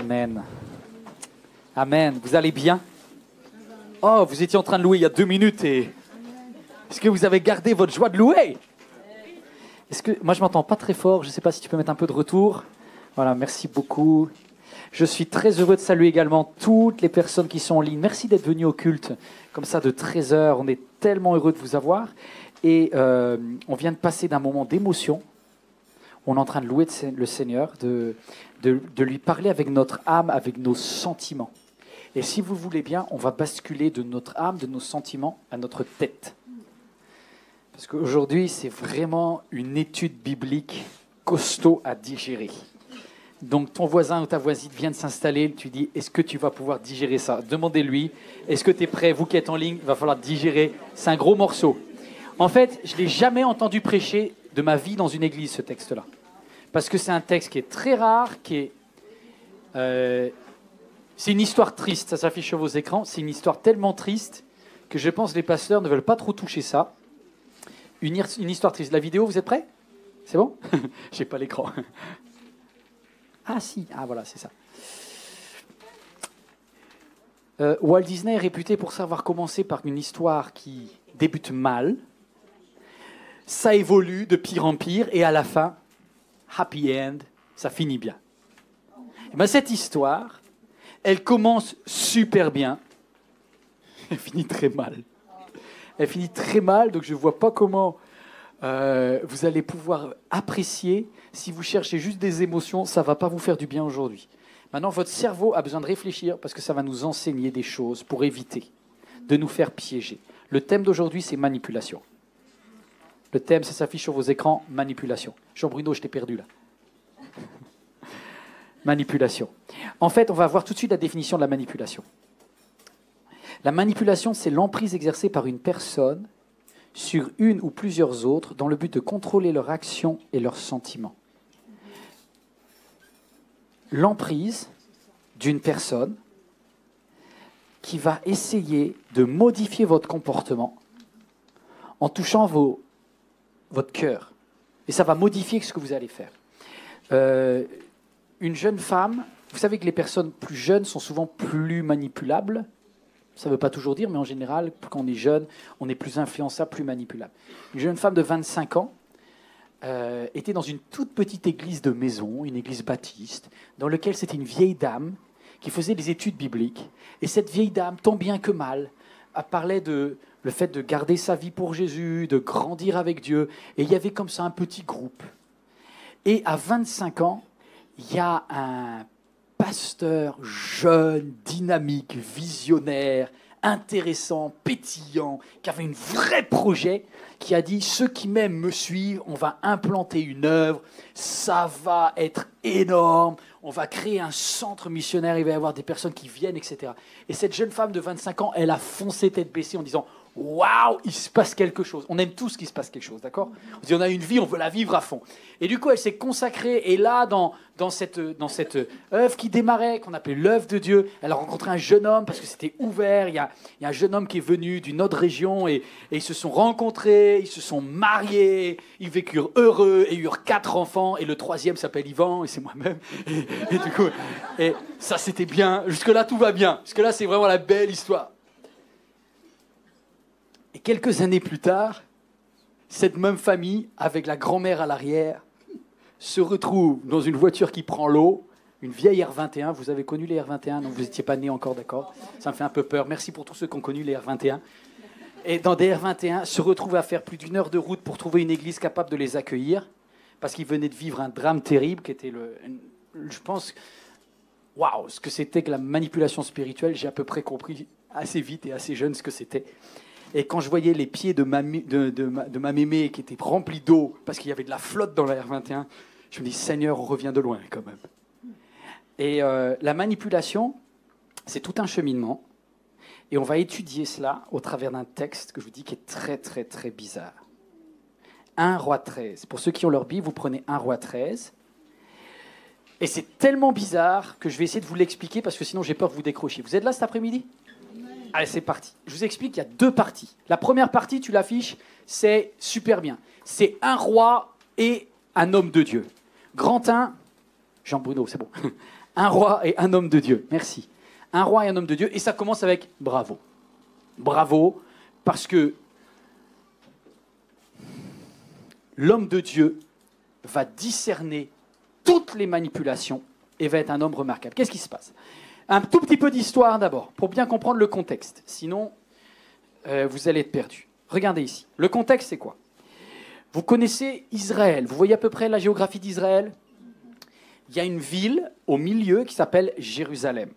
Amen. Amen. Vous allez bien? Oh, vous étiez en train de louer il y a 2 minutes et... Est-ce que vous avez gardé votre joie de louer? Moi, je ne m'entends pas très fort. Je ne sais pas si tu peux mettre un peu de retour. Voilà, merci beaucoup. Je suis très heureux de saluer également toutes les personnes qui sont en ligne. Merci d'être venus au culte, comme ça, de 13 heures. On est tellement heureux de vous avoir. Et on vient de passer d'un moment d'émotion. On est en train de louer le Seigneur, de lui parler avec notre âme, avec nos sentiments. Et si vous voulez bien, on va basculer de notre âme, de nos sentiments, à notre tête. Parce qu'aujourd'hui, c'est vraiment une étude biblique costaud à digérer. Donc, ton voisin ou ta voisine vient de s'installer, tu dis, est-ce que tu vas pouvoir digérer ça? Demandez-lui, est-ce que tu es prêt? Vous qui êtes en ligne, il va falloir digérer. C'est un gros morceau. En fait, je ne l'ai jamais entendu prêcher de ma vie dans une église, ce texte-là. Parce que c'est un texte qui est très rare, qui est... c'est une histoire triste, ça s'affiche sur vos écrans. C'est une histoire tellement triste que je pense que les pasteurs ne veulent pas trop toucher ça. Une histoire triste. La vidéo, vous êtes prêts? C'est bon? Je n'ai pas l'écran. Ah si, ah voilà, c'est ça. Walt Disney est réputé pour savoir commencer par une histoire qui débute mal. Ça évolue de pire en pire et à la fin, happy end, ça finit bien. Et bien, cette histoire, elle commence super bien. Elle finit très mal. Elle finit très mal, donc je ne vois pas comment vous allez pouvoir apprécier. Si vous cherchez juste des émotions, ça ne va pas vous faire du bien aujourd'hui. Maintenant, votre cerveau a besoin de réfléchir parce que ça va nous enseigner des choses pour éviter de nous faire piéger. Le thème d'aujourd'hui, c'est manipulation. Le thème, ça s'affiche sur vos écrans, manipulation. Jean-Bruno, je t'ai perdu là. Manipulation. En fait, on va voir tout de suite la définition de la manipulation. La manipulation, c'est l'emprise exercée par une personne sur une ou plusieurs autres dans le but de contrôler leurs actions et leurs sentiments. L'emprise d'une personne qui va essayer de modifier votre comportement en touchant votre cœur. Et ça va modifier ce que vous allez faire. Une jeune femme, vous savez que les personnes plus jeunes sont souvent plus manipulables. Ça ne veut pas toujours dire, mais en général, quand on est jeune, on est plus influençable, plus manipulable. Une jeune femme de 25 ans était dans une toute petite église de maison, une église baptiste, dans laquelle c'était une vieille dame qui faisait des études bibliques. Et cette vieille dame, tant bien que mal, parlait de le fait de garder sa vie pour Jésus, de grandir avec Dieu. Et il y avait comme ça un petit groupe. Et à 25 ans, il y a un pasteur jeune, dynamique, visionnaire, intéressant, pétillant, qui avait un vrai projet, qui a dit « Ceux qui m'aiment me suivent, on va implanter une œuvre, ça va être énorme, on va créer un centre missionnaire, il va y avoir des personnes qui viennent, etc. » Et cette jeune femme de 25 ans, elle a foncé tête baissée en disant « Waouh, il se passe quelque chose !» On aime tous qu'il se passe quelque chose, d'accord? On dit on a une vie, on veut la vivre à fond. Et du coup, elle s'est consacrée, et là, dans cette œuvre qui démarrait, qu'on appelait l'œuvre de Dieu, elle a rencontré un jeune homme, parce que c'était ouvert, il y a un jeune homme qui est venu d'une autre région, et ils se sont rencontrés, ils se sont mariés, ils vécurent heureux, et eurent 4 enfants, et le 3e s'appelle Yvan, et c'est moi-même. Et du coup, et ça c'était bien, jusque-là tout va bien, jusque-là c'est vraiment la belle histoire. Et quelques années plus tard, cette même famille, avec la grand-mère à l'arrière, se retrouve dans une voiture qui prend l'eau, une vieille R21. Vous avez connu les R21, donc vous n'étiez pas nés encore, d'accord? Ça me fait un peu peur. Merci pour tous ceux qui ont connu les R21. Et dans des R21, se retrouvent à faire plus d'1 heure de route pour trouver une église capable de les accueillir, parce qu'ils venaient de vivre un drame terrible, qui était je pense, waouh, ce que c'était que la manipulation spirituelle. J'ai à peu près compris assez vite et assez jeune ce que c'était. Et quand je voyais les pieds de ma mémé qui étaient remplis d'eau, parce qu'il y avait de la flotte dans la R21, je me dis, Seigneur, on revient de loin quand même. Et la manipulation, c'est tout un cheminement. Et on va étudier cela au travers d'un texte que je vous dis qui est très, très, très bizarre. 1 Roi 13. Pour ceux qui ont leur Bible, vous prenez 1 Roi 13. Et c'est tellement bizarre que je vais essayer de vous l'expliquer parce que sinon j'ai peur que vous décrochiez. Vous êtes là cet après-midi ? Allez, c'est parti. Je vous explique, il y a 2 parties. La première partie, tu l'affiches, c'est super bien. C'est un roi et un homme de Dieu. Grand 1, Jean Bruno, c'est bon. Un roi et un homme de Dieu. Merci. Un roi et un homme de Dieu. Et ça commence avec bravo. Bravo, parce que l'homme de Dieu va discerner toutes les manipulations et va être un homme remarquable. Qu'est-ce qui se passe? Un tout petit peu d'histoire d'abord, pour bien comprendre le contexte. Sinon, vous allez être perdu. Regardez ici. Le contexte, c'est quoi? Vous connaissez Israël. Vous voyez à peu près la géographie d'Israël? Il y a une ville au milieu qui s'appelle Jérusalem.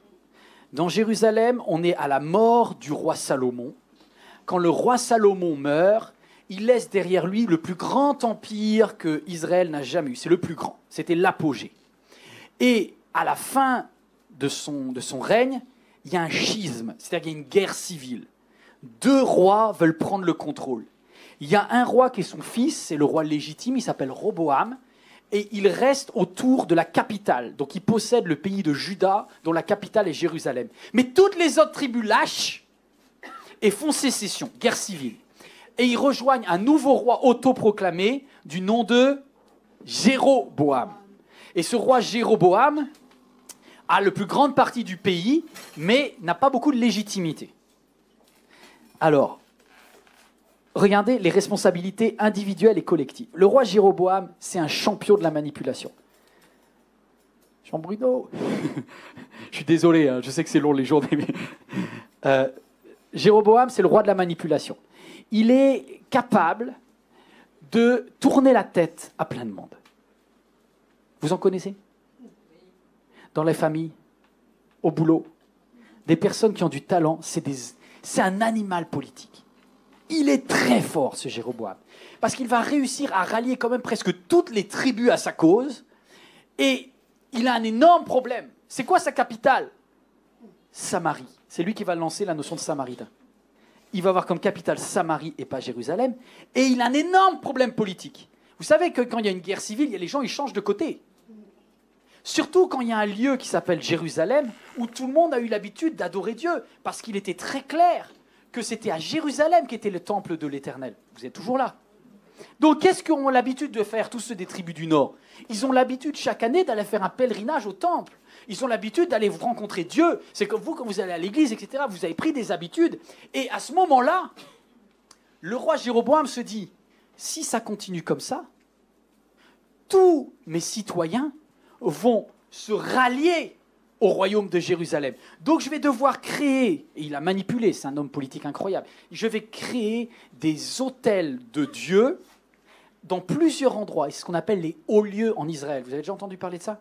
Dans Jérusalem, on est à la mort du roi Salomon. Quand le roi Salomon meurt, il laisse derrière lui le plus grand empire que Israël n'a jamais eu. C'est le plus grand. C'était l'apogée. Et à la fin de son règne, il y a un schisme, c'est-à-dire qu'il y a une guerre civile. Deux rois veulent prendre le contrôle. Il y a un roi qui est son fils, c'est le roi légitime, il s'appelle Roboam, et il reste autour de la capitale. Donc il possède le pays de Juda, dont la capitale est Jérusalem. Mais toutes les autres tribus lâchent et font sécession, guerre civile. Et ils rejoignent un nouveau roi autoproclamé du nom de Jéroboam. Et ce roi Jéroboam a la plus grande partie du pays, mais n'a pas beaucoup de légitimité. Alors, regardez les responsabilités individuelles et collectives. Le roi Jéroboam, c'est un champion de la manipulation. Jean Bruno, je suis désolé, hein, je sais que c'est long les journées, mais Jéroboam, c'est le roi de la manipulation. Il est capable de tourner la tête à plein de monde. Vous en connaissez? Dans les familles, au boulot, des personnes qui ont du talent, c'est un animal politique. Il est très fort, ce Jéroboam, parce qu'il va réussir à rallier quand même presque toutes les tribus à sa cause, et il a un énorme problème. C'est quoi sa capitale? Samarie. C'est lui qui va lancer la notion de Samaritain. Il va avoir comme capitale Samarie et pas Jérusalem, et il a un énorme problème politique. Vous savez que quand il y a une guerre civile, il y a les gens, ils changent de côté. Surtout quand il y a un lieu qui s'appelle Jérusalem, où tout le monde a eu l'habitude d'adorer Dieu, parce qu'il était très clair que c'était à Jérusalem qu'était le temple de l'Éternel. Vous êtes toujours là. Donc qu'est-ce qu'ont l'habitude de faire tous ceux des tribus du Nord? Ils ont l'habitude chaque année d'aller faire un pèlerinage au temple. Ils ont l'habitude d'aller rencontrer Dieu. C'est comme vous, quand vous allez à l'église, etc., vous avez pris des habitudes. Et à ce moment-là, le roi Jéroboam se dit, si ça continue comme ça, tous mes citoyens vont se rallier au royaume de Jérusalem. Donc je vais devoir créer, et il a manipulé, c'est un homme politique incroyable, je vais créer des autels de Dieu dans plusieurs endroits. Et c'est ce qu'on appelle les hauts lieux en Israël. Vous avez déjà entendu parler de ça?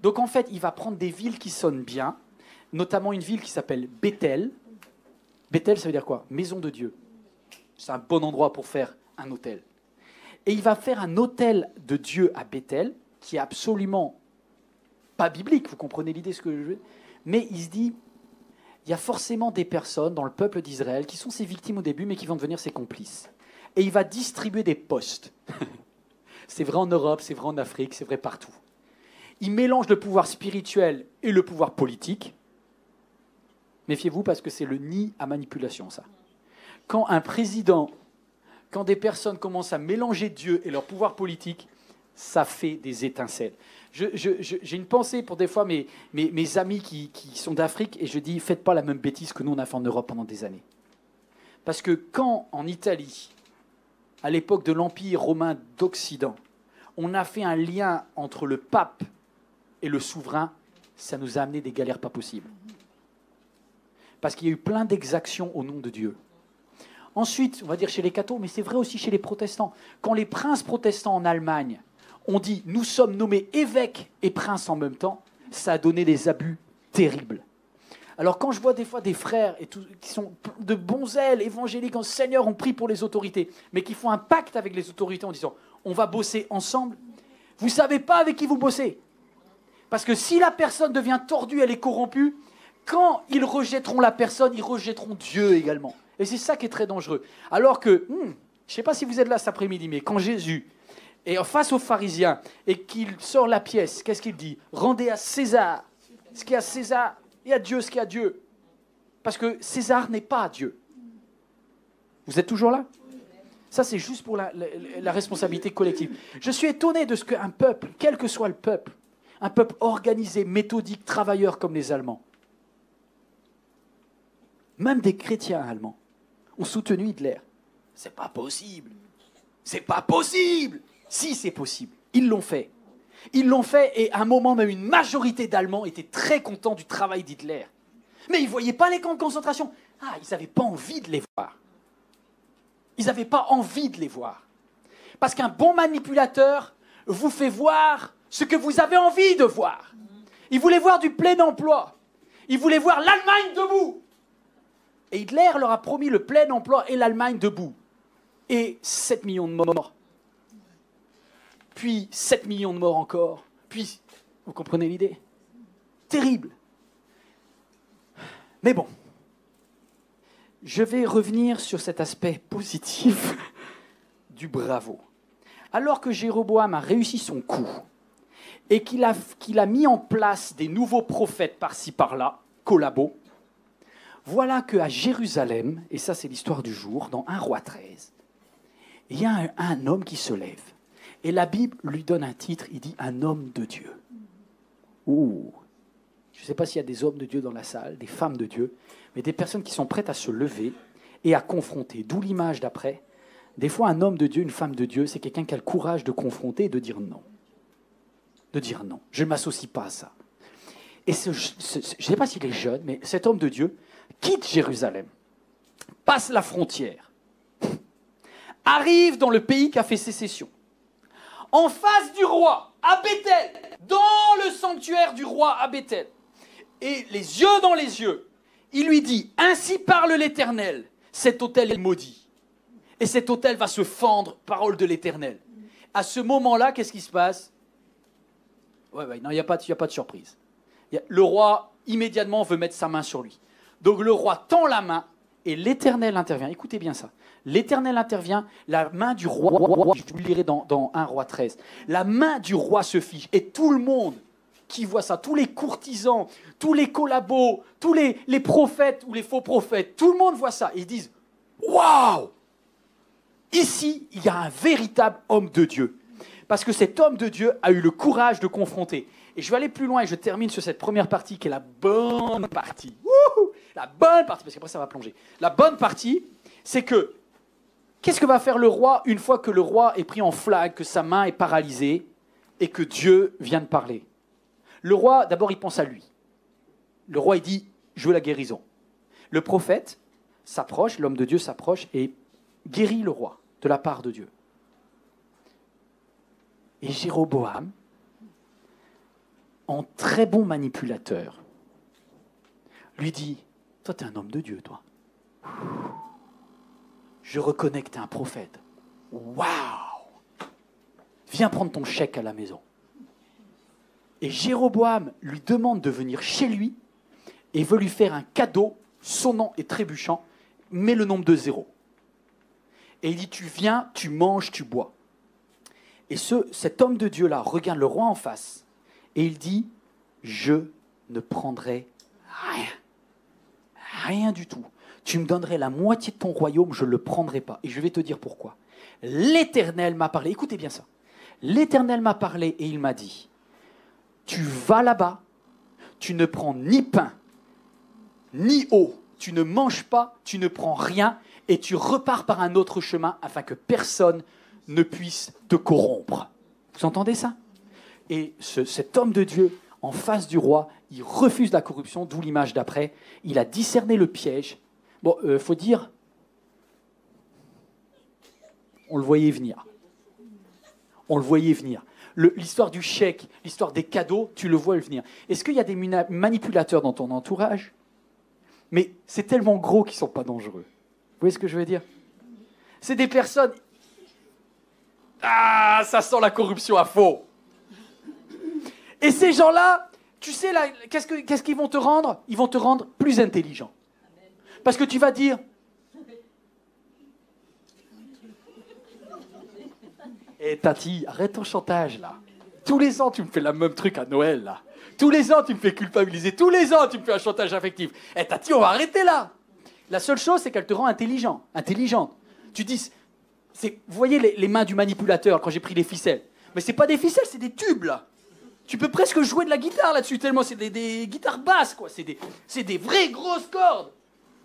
Donc en fait, il va prendre des villes qui sonnent bien, notamment une ville qui s'appelle Bethel. Bethel, ça veut dire quoi? Maison de Dieu. C'est un bon endroit pour faire un autel. Et il va faire un autel de Dieu à Bethel, qui est absolument pas biblique, vous comprenez l'idée, ce que je veux dire. Mais il se dit, il y a forcément des personnes dans le peuple d'Israël qui sont ses victimes au début, mais qui vont devenir ses complices. Et il va distribuer des postes. C'est vrai en Europe, c'est vrai en Afrique, c'est vrai partout. Il mélange le pouvoir spirituel et le pouvoir politique. Méfiez-vous parce que c'est le nid à manipulation, ça. Quand un président, quand des personnes commencent à mélanger Dieu et leur pouvoir politique, ça fait des étincelles. J'ai une pensée pour des fois mes amis qui sont d'Afrique, et je dis, faites pas la même bêtise que nous on a fait en Europe pendant des années. Parce que quand, en Italie, à l'époque de l'Empire romain d'Occident, on a fait un lien entre le pape et le souverain, ça nous a amené des galères pas possibles. Parce qu'il y a eu plein d'exactions au nom de Dieu. Ensuite, on va dire chez les cathos, mais c'est vrai aussi chez les protestants. Quand les princes protestants en Allemagne ont dit « nous sommes nommés évêques et princes en même temps », ça a donné des abus terribles. Alors quand je vois des fois des frères et tout, qui sont de bons zèles évangéliques, en Seigneur, on prie pour les autorités, mais qui font un pacte avec les autorités en disant « on va bosser ensemble », vous ne savez pas avec qui vous bossez. Parce que si la personne devient tordue, elle est corrompue, quand ils rejetteront la personne, ils rejetteront Dieu également. Et c'est ça qui est très dangereux. Alors que, je ne sais pas si vous êtes là cet après-midi, mais quand Jésus est face aux pharisiens et qu'il sort la pièce, qu'est-ce qu'il dit? Rendez à César ce qui est à César et à Dieu ce qui est à Dieu. Parce que César n'est pas Dieu. Vous êtes toujours là? Ça, c'est juste pour la responsabilité collective. Je suis étonné de ce qu'un peuple, quel que soit le peuple, Un peuple organisé, méthodique, travailleur comme les Allemands. Même des chrétiens allemands ont soutenu Hitler. C'est pas possible. C'est pas possible. Si, c'est possible. Ils l'ont fait. Ils l'ont fait et à un moment, même une majorité d'Allemands étaient très contents du travail d'Hitler. Mais ils ne voyaient pas les camps de concentration. Ah, ils n'avaient pas envie de les voir. Ils n'avaient pas envie de les voir. Parce qu'un bon manipulateur vous fait voir ce que vous avez envie de voir. Il voulait voir du plein emploi. Il voulait voir l'Allemagne debout. Et Hitler leur a promis le plein emploi et l'Allemagne debout. Et 7 millions de morts. Puis 7 millions de morts encore. Puis, vous comprenez l'idée? Terrible. Mais bon, je vais revenir sur cet aspect positif du bravo. Alors que Jéroboam a réussi son coup et qu'il a mis en place des nouveaux prophètes par-ci par-là, collabos, voilà qu'à Jérusalem, et ça c'est l'histoire du jour, dans 1 Roi 13, il y a un homme qui se lève. Et la Bible lui donne un titre, il dit « un homme de Dieu ». Ouh. Je ne sais pas s'il y a des hommes de Dieu dans la salle, des femmes de Dieu, mais des personnes qui sont prêtes à se lever et à confronter. D'où l'image d'après. Des fois, un homme de Dieu, une femme de Dieu, c'est quelqu'un qui a le courage de confronter et de dire non. De dire non. Je ne m'associe pas à ça. Et je ne sais pas s'il est jeune, mais cet homme de Dieu quitte Jérusalem, passe la frontière, arrive dans le pays qui a fait sécession. En face du roi, à Béthel, dans le sanctuaire du roi à Béthel, et les yeux dans les yeux, il lui dit « Ainsi parle l'Éternel, cet autel est maudit, et cet autel va se fendre, parole de l'Éternel. » À ce moment-là, qu'est-ce qui se passe? Ouais, non, il n'y a pas de surprise. Le roi, immédiatement, veut mettre sa main sur lui. Donc le roi tend la main, et l'Éternel intervient. Écoutez bien ça. L'Éternel intervient, la main du roi, je vous le lirai dans 1 Roi 13, la main du roi se fige, et tout le monde qui voit ça, tous les courtisans, tous les collabos, tous les prophètes ou les faux prophètes, tout le monde voit ça, et ils disent « Waouh ! Ici, il y a un véritable homme de Dieu. » Parce que cet homme de Dieu a eu le courage de confronter. Et je vais aller plus loin, et je termine sur cette première partie, qui est la bonne partie. Wouhou ! La bonne partie, parce qu'après ça va plonger. La bonne partie, c'est que qu'est-ce que va faire le roi une fois que le roi est pris en flag, que sa main est paralysée et que Dieu vient de parler? Le roi, d'abord, il pense à lui. Le roi, il dit « je veux la guérison ». Le prophète s'approche, l'homme de Dieu s'approche et guérit le roi de la part de Dieu. Et Jéroboam, en très bon manipulateur, lui dit « toi, tu es un homme de Dieu, toi. Je reconnais que tu es un prophète. Waouh! Viens prendre ton chèque à la maison. » Et Jéroboam lui demande de venir chez lui et veut lui faire un cadeau sonnant et trébuchant, met le nombre de 0. Et il dit, tu viens, tu manges, tu bois. Et cet homme de Dieu-là regarde le roi en face et il dit, je ne prendrai rien. Rien du tout. Tu me donnerais la moitié de ton royaume, je ne le prendrai pas. Et je vais te dire pourquoi. L'Éternel m'a parlé. Écoutez bien ça. L'Éternel m'a parlé et il m'a dit, tu vas là-bas, tu ne prends ni pain, ni eau, tu ne manges pas, tu ne prends rien, et tu repars par un autre chemin afin que personne ne puisse te corrompre. Vous entendez ça? Et cet homme de Dieu, en face du roi, il refuse la corruption, d'où l'image d'après. Il a discerné le piège. Bon, faut dire, on le voyait venir. On le voyait venir. L'histoire du chèque, l'histoire des cadeaux, tu le vois venir. Est-ce qu'il y a des manipulateurs dans ton entourage? Mais c'est tellement gros qu'ils ne sont pas dangereux. Vous voyez ce que je veux dire? C'est des personnes... Ah, ça sent la corruption à fond. Et ces gens-là, tu sais, là, qu'est-ce qu'ils vont te rendre? Ils vont te rendre plus intelligent. Parce que tu vas dire... Eh Tati, arrête ton chantage, là. Tous les ans, tu me fais le même truc à Noël, là. Tous les ans, tu me fais culpabiliser. Tous les ans, tu me fais un chantage affectif. Eh Tati, on va arrêter là. La seule chose, c'est qu'elle te rend intelligente. Tu dis... Vous voyez les mains du manipulateur quand j'ai pris les ficelles? Mais c'est pas des ficelles, c'est des tubes, là. Tu peux presque jouer de la guitare là-dessus, tellement c'est des guitares basses, quoi. C'est des vraies grosses cordes.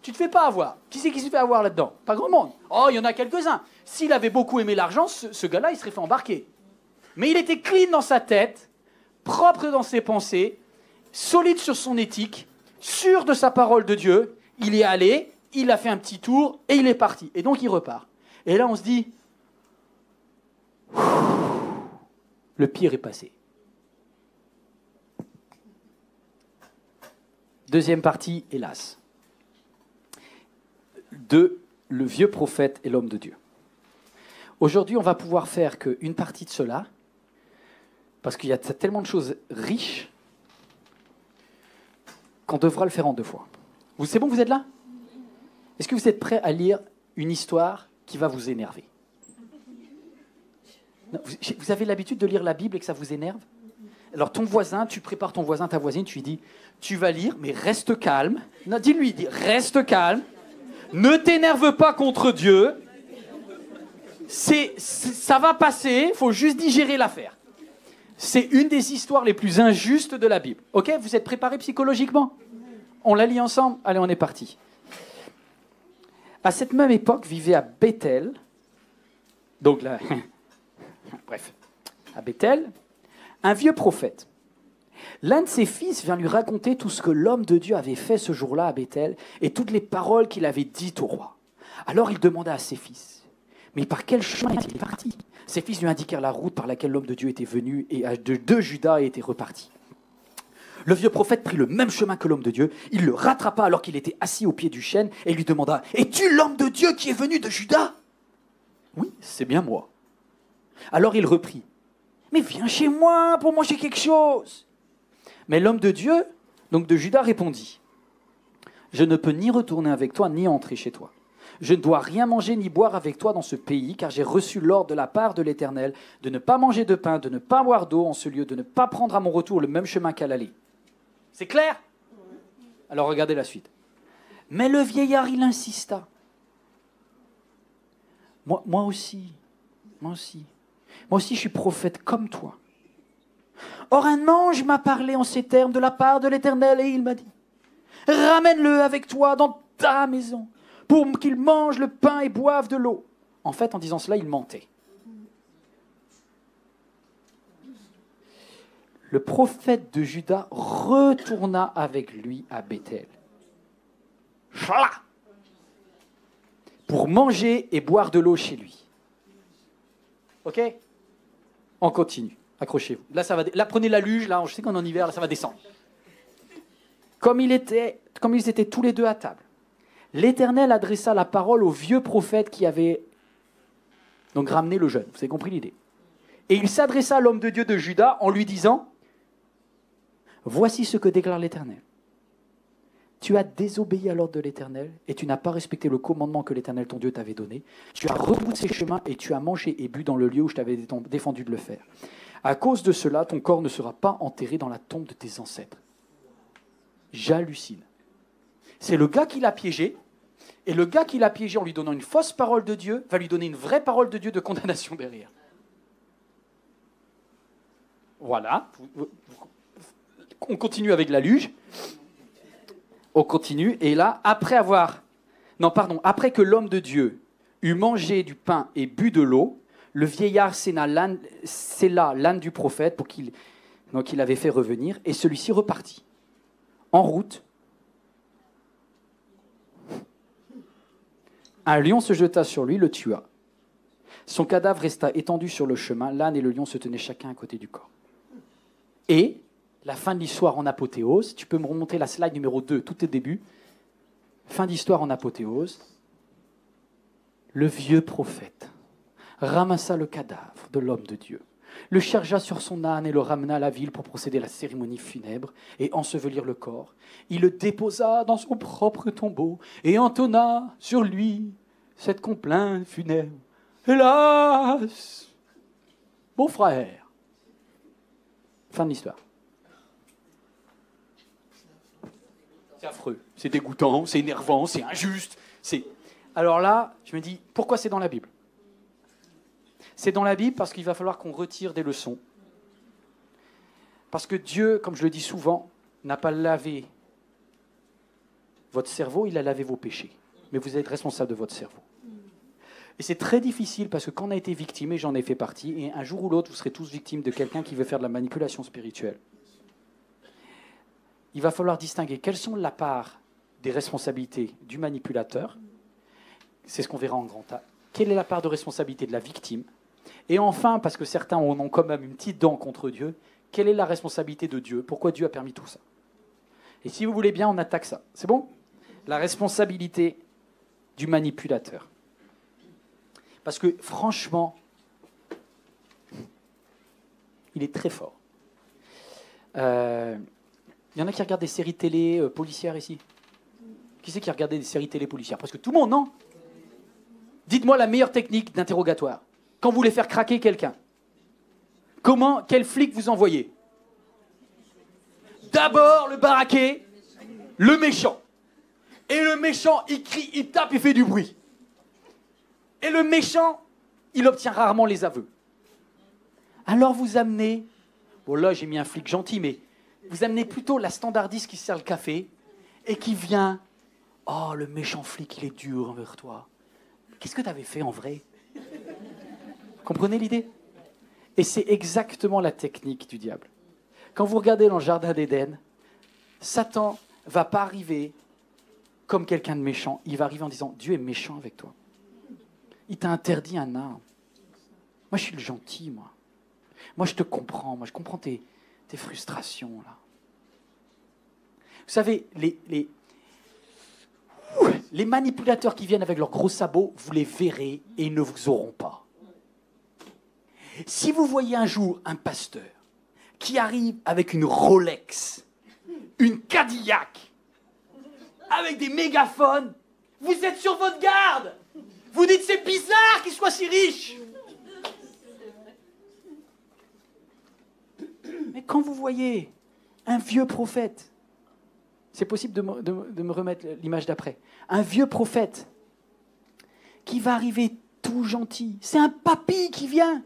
Tu te fais pas avoir. Qui c'est qui se fait avoir là-dedans? Pas grand monde. Oh, il y en a quelques-uns. S'il avait beaucoup aimé l'argent, ce gars-là, il serait fait embarquer. Mais il était clean dans sa tête, propre dans ses pensées, solide sur son éthique, sûr de sa parole de Dieu. Il y est allé, il a fait un petit tour et il est parti. Et donc il repart. Et là, on se dit, le pire est passé. Deuxième partie, hélas. De le vieux prophète et l'homme de Dieu. Aujourd'hui, on va pouvoir faire qu'une partie de cela, parce qu'il y a tellement de choses riches qu'on devra le faire en deux fois. C'est bon, vous êtes là? Est-ce que vous êtes prêts à lire une histoire qui va vous énerver? Non, vous avez l'habitude de lire la Bible et que ça vous énerve? Alors ton voisin, tu prépares ton voisin, ta voisine, tu lui dis, tu vas lire, mais reste calme. Non, dis-lui, reste calme. Ne t'énerve pas contre Dieu. Ça va passer, il faut juste digérer l'affaire. C'est une des histoires les plus injustes de la Bible. Ok, vous êtes préparés psychologiquement? On la lit ensemble? Allez, on est parti. À cette même époque, vivait à Bethel, donc là, bref, à Bethel, un vieux prophète. L'un de ses fils vient lui raconter tout ce que l'homme de Dieu avait fait ce jour-là à Bethel et toutes les paroles qu'il avait dites au roi. Alors il demanda à ses fils, mais par quel chemin est-il parti? Ses fils lui indiquèrent la route par laquelle l'homme de Dieu était venu et de Juda et était reparti. Le vieux prophète prit le même chemin que l'homme de Dieu. Il le rattrapa alors qu'il était assis au pied du chêne et lui demanda, « Es-tu l'homme de Dieu qui est venu de Juda ?»« Oui, c'est bien moi. » Alors il reprit, « Mais viens chez moi pour manger quelque chose. » Mais l'homme de Dieu, donc de Juda, répondit, « Je ne peux ni retourner avec toi, ni entrer chez toi. Je ne dois rien manger ni boire avec toi dans ce pays, car j'ai reçu l'ordre de la part de l'Éternel de ne pas manger de pain, de ne pas boire d'eau en ce lieu, de ne pas prendre à mon retour le même chemin qu'à l'aller. » C'est clair? Alors regardez la suite. Mais le vieillard, il insista. Moi aussi, je suis prophète comme toi. Or un ange m'a parlé en ces termes de la part de l'Éternel et il m'a dit, ramène-le avec toi dans ta maison pour qu'il mange le pain et boive de l'eau. En fait, en disant cela, il mentait. Le prophète de Juda retourna avec lui à Bethel. Chala, pour manger et boire de l'eau chez lui. Ok? On continue. Accrochez-vous. Là, prenez la luge. Là, je sais qu'on est en hiver. Là, ça va descendre. Comme ils étaient tous les deux à table, l'Éternel adressa la parole au vieux prophète qui avait donc ramené le jeune. Vous avez compris l'idée? Et il s'adressa à l'homme de Dieu de Juda en lui disant, « Voici ce que déclare l'Éternel. Tu as désobéi à l'ordre de l'Éternel et tu n'as pas respecté le commandement que l'Éternel ton Dieu t'avait donné. Tu as rebroussé ses chemins et tu as mangé et bu dans le lieu où je t'avais défendu de le faire. À cause de cela, ton corps ne sera pas enterré dans la tombe de tes ancêtres. » J'hallucine. C'est le gars qui l'a piégé, et le gars qui l'a piégé en lui donnant une fausse parole de Dieu va lui donner une vraie parole de Dieu de condamnation derrière. Voilà. On continue avec la luge. On continue. Et là, après que l'homme de Dieu eut mangé du pain et bu de l'eau, le vieillard sella l'âne du prophète qu'il avait fait revenir, et celui-ci repartit. En route, un lion se jeta sur lui, le tua. Son cadavre resta étendu sur le chemin. L'âne et le lion se tenaient chacun à côté du corps. Et la fin de l'histoire en apothéose, tu peux me remonter la slide numéro 2, tout au début. Fin d'histoire en apothéose. Le vieux prophète ramassa le cadavre de l'homme de Dieu, le chargea sur son âne et le ramena à la ville pour procéder à la cérémonie funèbre et ensevelir le corps. Il le déposa dans son propre tombeau et entonna sur lui cette complainte funèbre. Hélas, mon frère. Fin de l'histoire. C'est affreux, c'est dégoûtant, c'est énervant, c'est injuste. Alors là, je me dis, pourquoi c'est dans la Bible? C'est dans la Bible parce qu'il va falloir qu'on retire des leçons. Parce que Dieu, comme je le dis souvent, n'a pas lavé votre cerveau, il a lavé vos péchés. Mais vous êtes responsable de votre cerveau. Et c'est très difficile parce que quand on a été victime, et j'en ai fait partie, et un jour ou l'autre, vous serez tous victimes de quelqu'un qui veut faire de la manipulation spirituelle. Il va falloir distinguer quelles sont la part des responsabilités du manipulateur. C'est ce qu'on verra en grand A. Quelle est la part de responsabilité de la victime? Et enfin, parce que certains en ont quand même une petite dent contre Dieu, quelle est la responsabilité de Dieu? Pourquoi Dieu a permis tout ça? Et si vous voulez bien, on attaque ça. C'est bon? La responsabilité du manipulateur. Parce que franchement, il est très fort. Il y en a qui regardent des séries télé policières ici? Qui c'est qui a regardé des séries télé policières? Presque tout le monde, non? Dites-moi la meilleure technique d'interrogatoire. Quand vous voulez faire craquer quelqu'un, quel flic vous envoyez? D'abord le baraqué, le méchant. Et le méchant, il crie, il tape, il fait du bruit. Et le méchant, il obtient rarement les aveux. Alors vous amenez, bon là j'ai mis un flic gentil, mais vous amenez plutôt la standardiste qui sert le café et qui vient, oh le méchant flic, il est dur envers toi. Qu'est-ce que tu avais fait en vrai? Comprenez l'idée? Et c'est exactement la technique du diable. Quand vous regardez dans le jardin d'Éden, Satan ne va pas arriver comme quelqu'un de méchant. Il va arriver en disant, Dieu est méchant avec toi. Il t'a interdit un arbre. Moi, je suis le gentil, moi. Moi, je te comprends. Moi, je comprends tes frustrations, là. Vous savez, les manipulateurs qui viennent avec leurs gros sabots, vous les verrez et ils ne vous auront pas. Si vous voyez un jour un pasteur qui arrive avec une Rolex, une Cadillac, avec des mégaphones, vous êtes sur votre garde. Vous dites, c'est bizarre qu'il soit si riche. Mais quand vous voyez un vieux prophète, c'est possible de me remettre l'image d'après, un vieux prophète qui va arriver tout gentil, c'est un papy qui vient.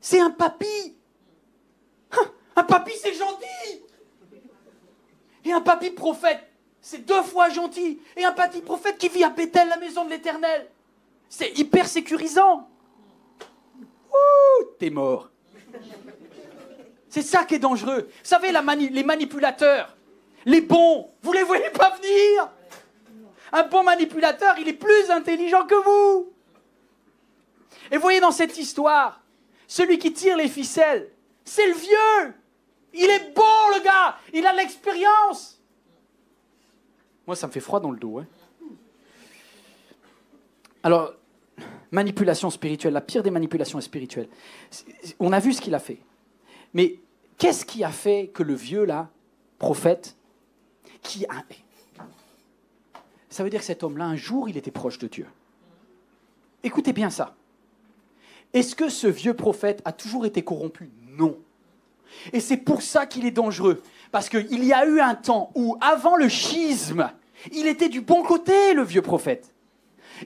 C'est un papy. Un papy, c'est gentil. Et un papy prophète, c'est 2 fois gentil. Et un papy prophète qui vit à Bethel, la maison de l'Éternel. C'est hyper sécurisant. Ouh, t'es mort. C'est ça qui est dangereux. Vous savez, les manipulateurs, les bons, vous les voyez pas venir. Un bon manipulateur, il est plus intelligent que vous. Et vous voyez dans cette histoire, celui qui tire les ficelles, c'est le vieux. Il est bon, le gars. Il a l'expérience. Moi, ça me fait froid dans le dos. Hein. Alors, manipulation spirituelle, la pire des manipulations spirituelles. On a vu ce qu'il a fait. Mais qu'est-ce qui a fait que le vieux, là, prophète, ça veut dire que cet homme-là, un jour, il était proche de Dieu. Écoutez bien ça. Est-ce que ce vieux prophète a toujours été corrompu? Non. Et c'est pour ça qu'il est dangereux. Parce qu'il y a eu un temps où, avant le schisme, il était du bon côté, le vieux prophète.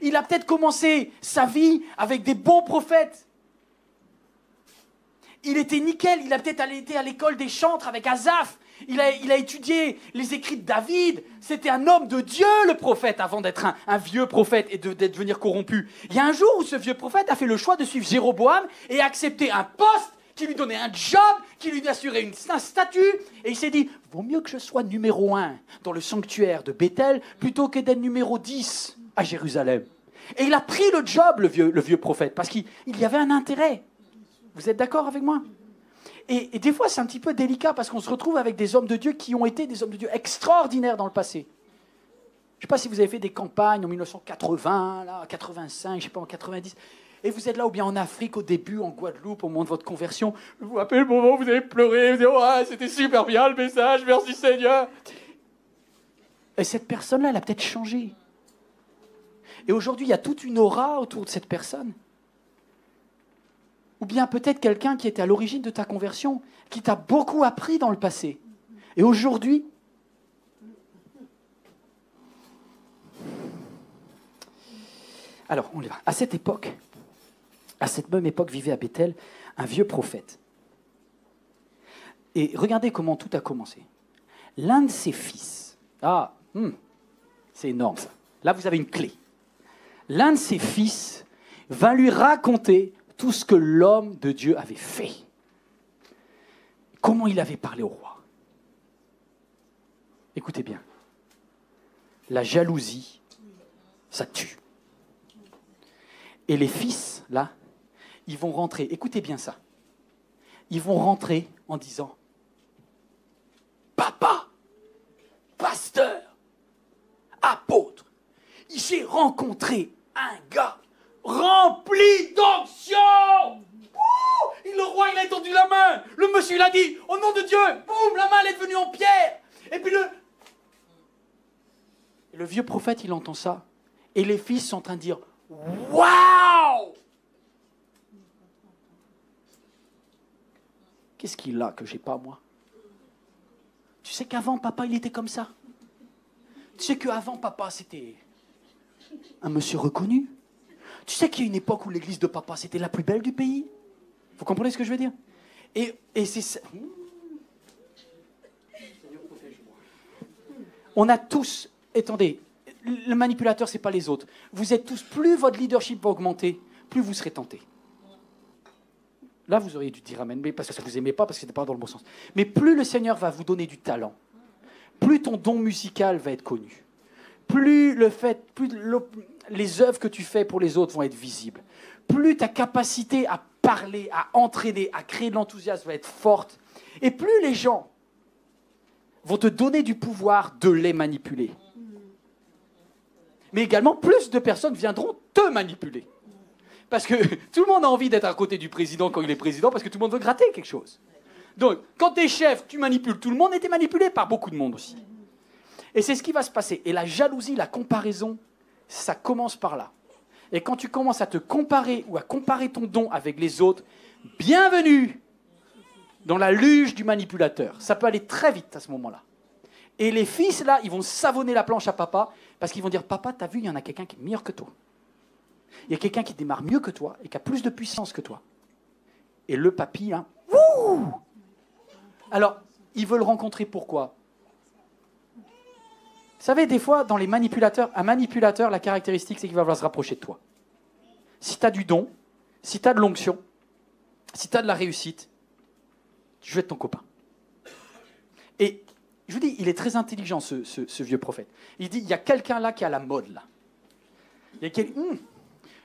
Il a peut-être commencé sa vie avec des bons prophètes. Il était nickel, il a peut-être été à l'école des chantres avec Asaph. Il a étudié les écrits de David. C'était un homme de Dieu, le prophète, avant d'être un vieux prophète et de devenir corrompu. Il y a un jour où ce vieux prophète a fait le choix de suivre Jéroboam et accepter un poste qui lui donnait un job, qui lui assurait un statut. Et il s'est dit, vaut mieux que je sois numéro 1 dans le sanctuaire de Bethel plutôt que d'être numéro 10 à Jérusalem. Et il a pris le job, le vieux prophète, parce qu'il y avait un intérêt. Vous êtes d'accord avec moi ? Et des fois, c'est un petit peu délicat parce qu'on se retrouve avec des hommes de Dieu qui ont été des hommes de Dieu extraordinaires dans le passé. Je ne sais pas si vous avez fait des campagnes en 1980, là, 85, je ne sais pas, en 90. Et vous êtes là ou bien en Afrique au début, en Guadeloupe, au moment de votre conversion. Je vous rappelle le moment où vous avez pleuré, vous dites « Ouais, c'était super bien le message, merci Seigneur ». Et cette personne-là, elle a peut-être changé. Et aujourd'hui, il y a toute une aura autour de cette personne. Ou bien peut-être quelqu'un qui était à l'origine de ta conversion, qui t'a beaucoup appris dans le passé. Et aujourd'hui, alors on y va. À cette époque, À cette même époque vivait à Bethel un vieux prophète. Et regardez comment tout a commencé. L'un de ses fils, c'est énorme ça. Là, vous avez une clé. L'un de ses fils va lui raconter tout ce que l'homme de Dieu avait fait. Comment il avait parlé au roi. Écoutez bien. La jalousie, ça tue. Et les fils, là, ils vont rentrer. Écoutez bien ça. Ils vont rentrer en disant « Papa, pasteur, apôtre, j'ai rencontré un gars rempli d'onction. Et le roi, il a étendu la main. Le monsieur, il a dit, au nom de Dieu, boum, la main, elle est devenue en pierre. Et puis le vieux prophète, il entend ça. Et les fils sont en train de dire, waouh! Qu'est-ce qu'il a que j'ai pas, moi? Tu sais qu'avant, papa, il était comme ça. Tu sais qu'avant, papa, c'était un monsieur reconnu. Tu sais qu'il y a une époque où l'église de papa, c'était la plus belle du pays. Vous comprenez ce que je veux dire? Et c'est ça. On a tous... Attendez, le manipulateur, ce n'est pas les autres. Vous êtes tous... Plus votre leadership va augmenter, plus vous serez tentés. Là, vous auriez dû dire amen, mais parce que ça ne vous aimait pas, parce que ce n'était pas dans le bon sens. Mais plus le Seigneur va vous donner du talent, plus ton don musical va être connu, plus les œuvres que tu fais pour les autres vont être visibles, plus ta capacité à parler, à entraîner, à créer de l'enthousiasme va être forte, et plus les gens vont te donner du pouvoir de les manipuler. Mais également, plus de personnes viendront te manipuler. Parce que tout le monde a envie d'être à côté du président quand il est président, parce que tout le monde veut gratter quelque chose. Donc, quand tu es chef, tu manipules tout le monde, et tu es manipulé par beaucoup de monde aussi. Et c'est ce qui va se passer. Et la jalousie, la comparaison, ça commence par là. Et quand tu commences à te comparer ou à comparer ton don avec les autres, bienvenue dans la luge du manipulateur. Ça peut aller très vite à ce moment-là. Et les fils, là, ils vont savonner la planche à papa, parce qu'ils vont dire, papa, t'as vu, il y en a quelqu'un qui est meilleur que toi. Il y a quelqu'un qui démarre mieux que toi et qui a plus de puissance que toi. Et le papy, là, wouh! Alors, ils veulent rencontrer pourquoi? Vous savez, des fois, dans les manipulateurs, un manipulateur, la caractéristique, c'est qu'il va vouloir se rapprocher de toi. Si tu as du don, si tu as de l'onction, si tu as de la réussite, je vais être ton copain. Et je vous dis, il est très intelligent, ce vieux prophète. Il dit, il y a quelqu'un là qui a la mode, là. Il y a quelqu'un...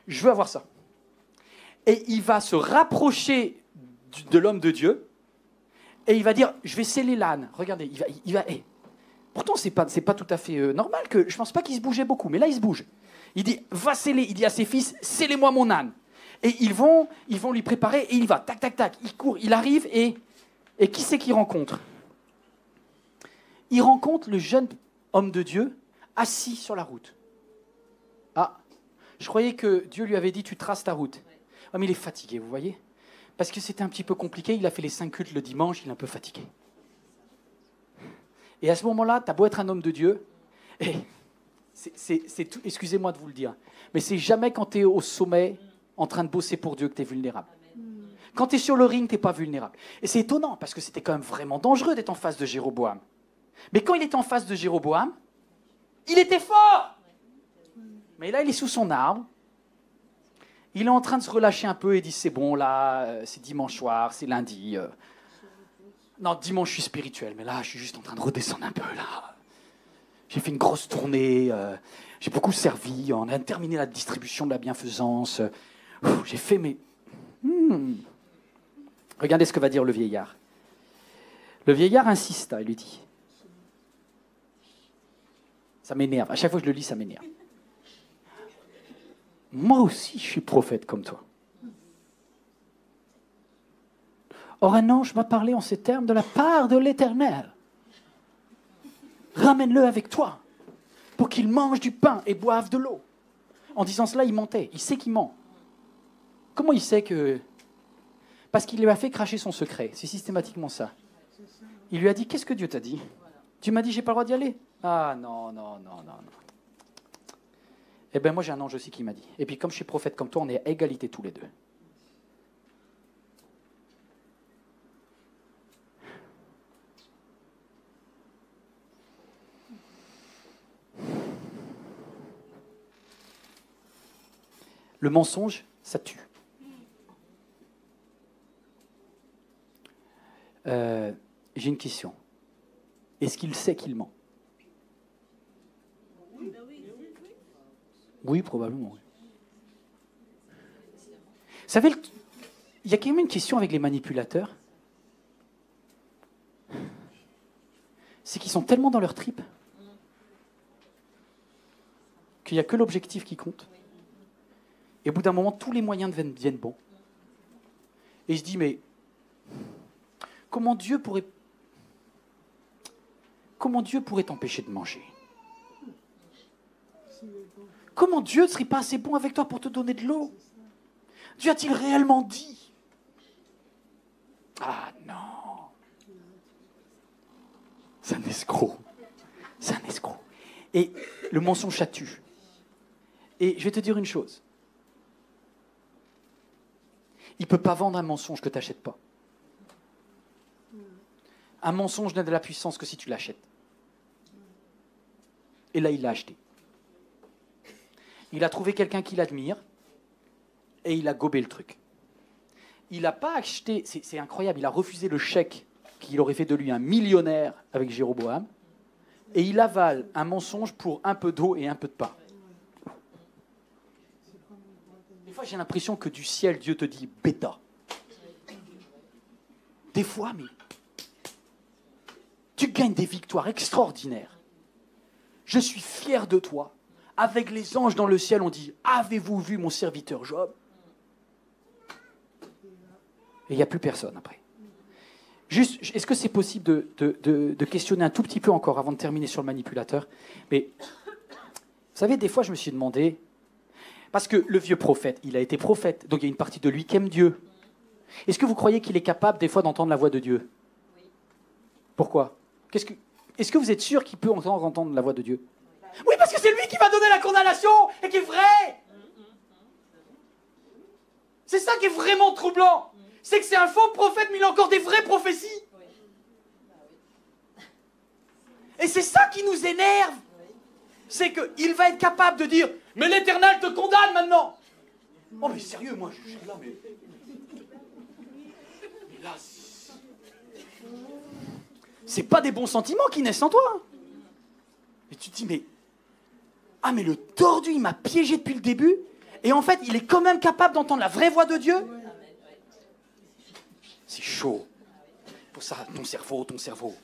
je veux avoir ça. Et il va se rapprocher de l'homme de Dieu, et il va dire, je vais sceller l'âne. Regardez, il va pourtant, c'est pas tout à fait normal, que je pense pas qu'il se bougeait beaucoup, mais là, il se bouge. Il dit, va sceller, il dit à ses fils, scellez-moi mon âne. Et ils vont lui préparer, et il va, tac, tac, tac, il court, il arrive, et qui c'est qu'il rencontre? Il rencontre le jeune homme de Dieu, assis sur la route. Ah, je croyais que Dieu lui avait dit, tu traces ta route. Ah, mais il est fatigué, vous voyez? Parce que c'était un petit peu compliqué, il a fait les 5 cultes le dimanche, il est un peu fatigué. Et à ce moment-là, tu as beau être un homme de Dieu, et c'est tout, excusez-moi de vous le dire, mais c'est jamais quand tu es au sommet, en train de bosser pour Dieu, que tu es vulnérable. Quand tu es sur le ring, tu n'es pas vulnérable. Et c'est étonnant, parce que c'était quand même vraiment dangereux d'être en face de Jéroboam. Mais quand il était en face de Jéroboam, il était fort. Mais là, il est sous son arbre. Il est en train de se relâcher un peu et dit, c'est bon, là, c'est dimanche soir, c'est lundi. Non, dimanche, je suis spirituel, mais là, je suis juste en train de redescendre un peu, là. J'ai fait une grosse tournée, j'ai beaucoup servi, on a terminé la distribution de la bienfaisance. J'ai fait mes... Regardez ce que va dire le vieillard. Le vieillard insista, il lui dit... Ça m'énerve, à chaque fois que je le lis, ça m'énerve. Moi aussi, je suis prophète comme toi. Or, un ange m'a parlé en ces termes de la part de l'Éternel. Ramène-le avec toi pour qu'il mange du pain et boive de l'eau. En disant cela, il mentait. Il sait qu'il ment. Comment il sait que... Parce qu'il lui a fait cracher son secret. C'est systématiquement ça. Il lui a dit, qu'est-ce que Dieu t'a dit? Tu m'as dit, j'ai pas le droit d'y aller? Ah non. Eh bien, moi, j'ai un ange aussi qui m'a dit. Et puis, comme je suis prophète comme toi, on est à égalité tous les deux. Le mensonge, ça tue. J'ai une question. Est-ce qu'il sait qu'il ment? Oui, probablement. Oui. Vous savez, il y a quand même une question avec les manipulateurs. C'est qu'ils sont tellement dans leur trip qu'il n'y a que l'objectif qui compte. Et au bout d'un moment, tous les moyens deviennent bons. Et je dis, mais comment Dieu pourrait t'empêcher de manger? Comment Dieu ne serait pas assez bon avec toi pour te donner de l'eau? Dieu a-t-il réellement dit? Ah non. C'est un escroc. C'est un escroc. Et le mensonge, ça tue. Et je vais te dire une chose. Il ne peut pas vendre un mensonge que tu n'achètes pas. Un mensonge n'a de la puissance que si tu l'achètes. Et là, il l'a acheté. Il a trouvé quelqu'un qui l'admire et il a gobé le truc. Il n'a pas acheté, c'est incroyable, il a refusé le chèque qui aurait fait de lui un millionnaire avec Jéroboam et il avale un mensonge pour un peu d'eau et un peu de pain. Des fois, j'ai l'impression que du ciel, Dieu te dit « bêta ». Des fois, mais tu gagnes des victoires extraordinaires. Je suis fier de toi. Avec les anges dans le ciel, on dit « Avez-vous vu mon serviteur Job ?» Et il n'y a plus personne après. Juste, est-ce que c'est possible de questionner un tout petit peu encore avant de terminer sur le manipulateur? Mais, vous savez, des fois, je me suis demandé, parce que le vieux prophète, il a été prophète, donc il y a une partie de lui qui aime Dieu. Est-ce que vous croyez qu'il est capable, des fois, d'entendre la voix de Dieu? Pourquoi? Est-ce que vous êtes sûr qu'il peut entendre la voix de Dieu? Oui, parce que c'est lui qui va donner la condamnation et qui est vrai. C'est ça qui est vraiment troublant. C'est que c'est un faux prophète, mais il a encore des vraies prophéties. Et c'est ça qui nous énerve. C'est qu'il va être capable de dire « Mais l'Éternel te condamne maintenant !» Oh mais sérieux, moi je suis là, mais là, c'est pas des bons sentiments qui naissent en toi. Et tu te dis, mais le tordu, il m'a piégé depuis le début, et en fait, il est quand même capable d'entendre la vraie voix de Dieu. C'est chaud. Pour ça, ton cerveau.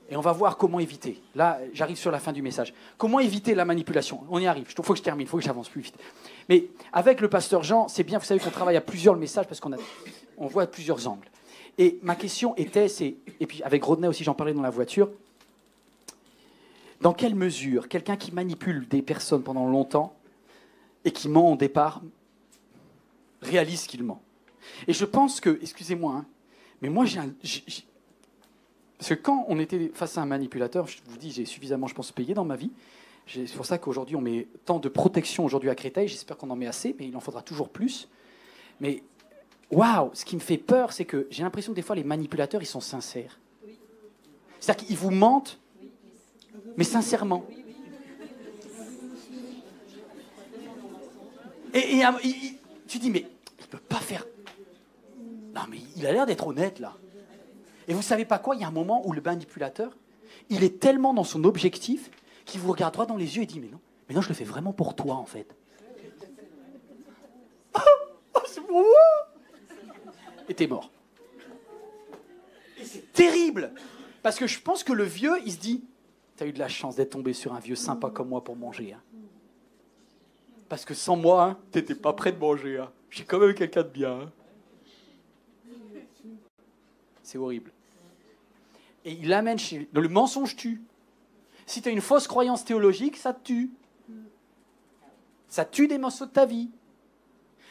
Et on va voir comment éviter. Là, j'arrive sur la fin du message. Comment éviter la manipulation? On y arrive. Il faut que je termine, il faut que j'avance plus vite. Mais avec le pasteur Jean, c'est bien, vous savez qu'on travaille à plusieurs messages parce qu'on voit plusieurs angles. Et ma question était, et puis avec Rodney aussi, j'en parlais dans la voiture, dans quelle mesure quelqu'un qui manipule des personnes pendant longtemps et qui ment au départ réalise qu'il ment? Et je pense que, excusez-moi, hein, mais moi parce que quand on était face à un manipulateur, je vous dis, j'ai suffisamment, je pense, payé dans ma vie. C'est pour ça qu'aujourd'hui, on met tant de protection aujourd'hui à Créteil. J'espère qu'on en met assez, mais il en faudra toujours plus. Mais, waouh, ce qui me fait peur, c'est que j'ai l'impression que des fois, les manipulateurs, ils sont sincères. C'est-à-dire qu'ils vous mentent, mais sincèrement. Et tu dis, mais il ne peut pas faire... Non, mais il a l'air d'être honnête, là. Et vous savez pas quoi? Il y a un moment où le manipulateur, il est tellement dans son objectif qu'il vous regarde droit dans les yeux et dit, mais non, je le fais vraiment pour toi, en fait. C'est pour moi. Et t'es mort. Et c'est terrible. Parce que je pense que le vieux, il se dit, t'as eu de la chance d'être tombé sur un vieux sympa comme moi pour manger. Hein. Parce que sans moi, hein, t'étais pas prêt de manger. Hein. J'ai quand même quelqu'un de bien. Hein. C'est horrible. Et il l'amène chez... Le mensonge tue. Si tu as une fausse croyance théologique, ça te tue. Ça tue des morceaux de ta vie.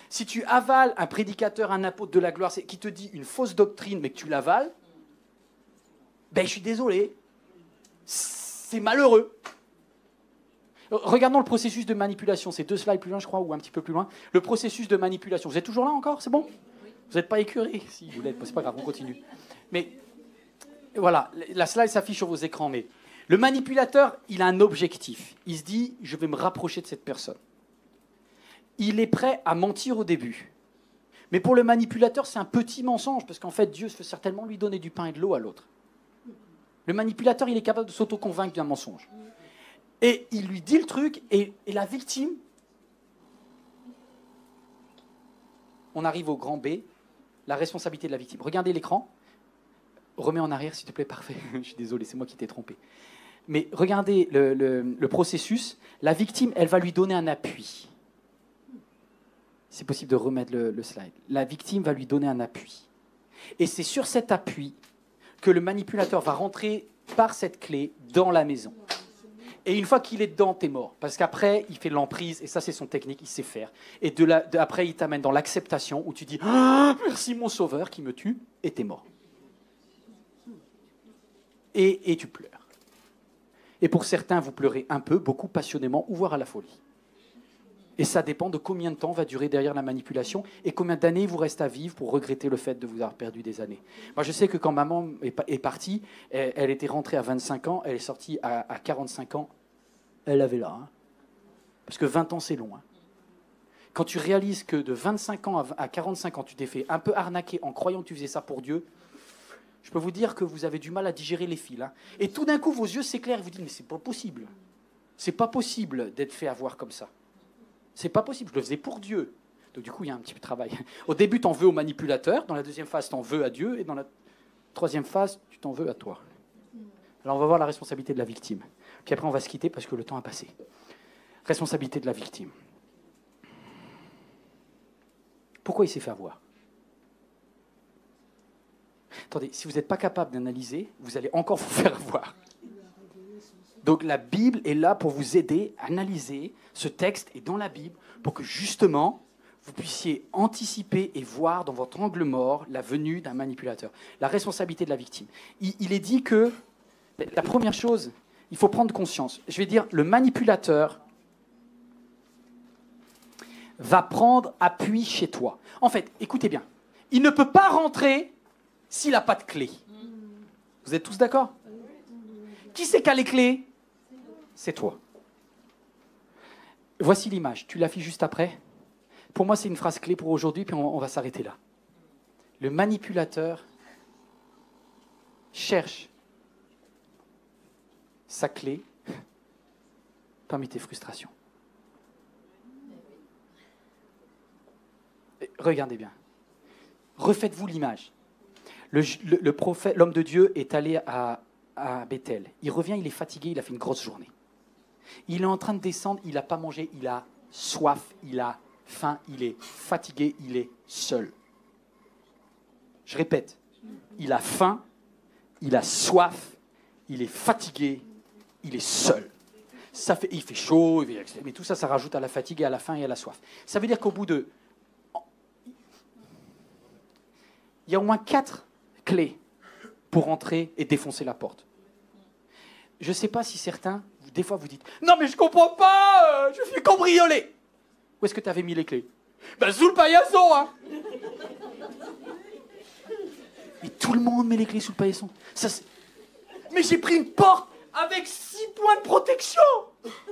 Si tu avales un prédicateur, un apôtre de la gloire, qui te dit une fausse doctrine, mais que tu l'avales, ben je suis désolé. C'est malheureux. Regardons le processus de manipulation. C'est 2 slides plus loin, je crois, ou un petit peu plus loin. Le processus de manipulation. Vous êtes toujours là encore? C'est bon? Vous n'êtes pas écœurés? Si vous l'êtes, c'est pas grave, on continue. Mais voilà, la slide s'affiche sur vos écrans. Mais le manipulateur, il a un objectif. Il se dit, je vais me rapprocher de cette personne. il est prêt à mentir au début. Mais pour le manipulateur, c'est un petit mensonge, parce qu'en fait, Dieu veut certainement lui donner du pain et de l'eau à l'autre. Le manipulateur, il est capable de s'auto-convaincre d'un mensonge. Et il lui dit le truc, et la victime... On arrive au grand B, la responsabilité de la victime. Regardez l'écran. Remets en arrière, s'il te plaît, parfait. Je suis désolé, c'est moi qui t'ai trompé. Mais regardez le processus. La victime, elle va lui donner un appui. C'est possible de remettre le slide. La victime va lui donner un appui. Et c'est sur cet appui que le manipulateur va rentrer par cette clé dans la maison. Et une fois qu'il est dedans, t'es mort. Parce qu'après, il fait de l'emprise, et ça, c'est son technique, il sait faire. Et après, il t'amène dans l'acceptation, où tu dis ah, « Merci, mon sauveur, qui me tue », et t'es mort. Et tu pleures. Et pour certains, vous pleurez un peu, beaucoup, passionnément, ou voire à la folie. Et ça dépend de combien de temps va durer derrière la manipulation, et combien d'années il vous reste à vivre pour regretter le fait de vous avoir perdu des années. Moi, je sais que quand maman est partie, elle était rentrée à 25 ans, elle est sortie à 45 ans, elle avait là. Hein. Parce que 20 ans, c'est long. Hein. Quand tu réalises que de 25 ans à 45 ans, tu t'es fait un peu arnaquer en croyant que tu faisais ça pour Dieu, je peux vous dire que vous avez du mal à digérer les fils. Hein. Et tout d'un coup, vos yeux s'éclairent et vous dites, mais c'est pas possible. C'est pas possible d'être fait avoir comme ça. C'est pas possible, je le faisais pour Dieu. Donc du coup, il y a un petit peu de travail. Au début, tu en veux au manipulateur. Dans la deuxième phase, tu en veux à Dieu. Et dans la troisième phase, tu t'en veux à toi. Alors on va voir la responsabilité de la victime. Puis après, on va se quitter parce que le temps a passé. Responsabilité de la victime. Pourquoi il s'est fait avoir ? Attendez, si vous n'êtes pas capable d'analyser, vous allez encore vous faire avoir. Donc la Bible est là pour vous aider à analyser. Ce texte est dans la Bible pour que justement, vous puissiez anticiper et voir dans votre angle mort la venue d'un manipulateur. La responsabilité de la victime. Il est dit que la première chose, il faut prendre conscience. Je vais dire, le manipulateur va prendre appui chez toi. En fait, écoutez bien, il ne peut pas rentrer s'il n'a pas de clé. Vous êtes tous d'accord ? Qui c'est qui a les clés ? C'est toi. Voici l'image. Tu l'affiches juste après. Pour moi, c'est une phrase clé pour aujourd'hui, puis on va s'arrêter là. Le manipulateur cherche sa clé parmi tes frustrations. Regardez bien. Refaites-vous l'image. Le prophète, l'homme de Dieu est allé à Bethel. Il revient, il est fatigué, il a fait une grosse journée. Il est en train de descendre, il n'a pas mangé, il a soif, il a faim, il est fatigué, il est seul. Je répète, il a faim, il a soif, il est fatigué, il est seul. Il fait chaud, mais tout ça, ça rajoute à la fatigue et à la faim et à la soif. Ça veut dire qu'au bout de... Il y a au moins 4 clés pour entrer et défoncer la porte. Je ne sais pas si certains, des fois vous dites « Non mais je comprends pas, je suis cambriolé !» Où est-ce que tu avais mis les clés ? Ben sous le paillasson, hein. Mais tout le monde met les clés sous le paillasson. Mais j'ai pris une porte avec 6 points de protection.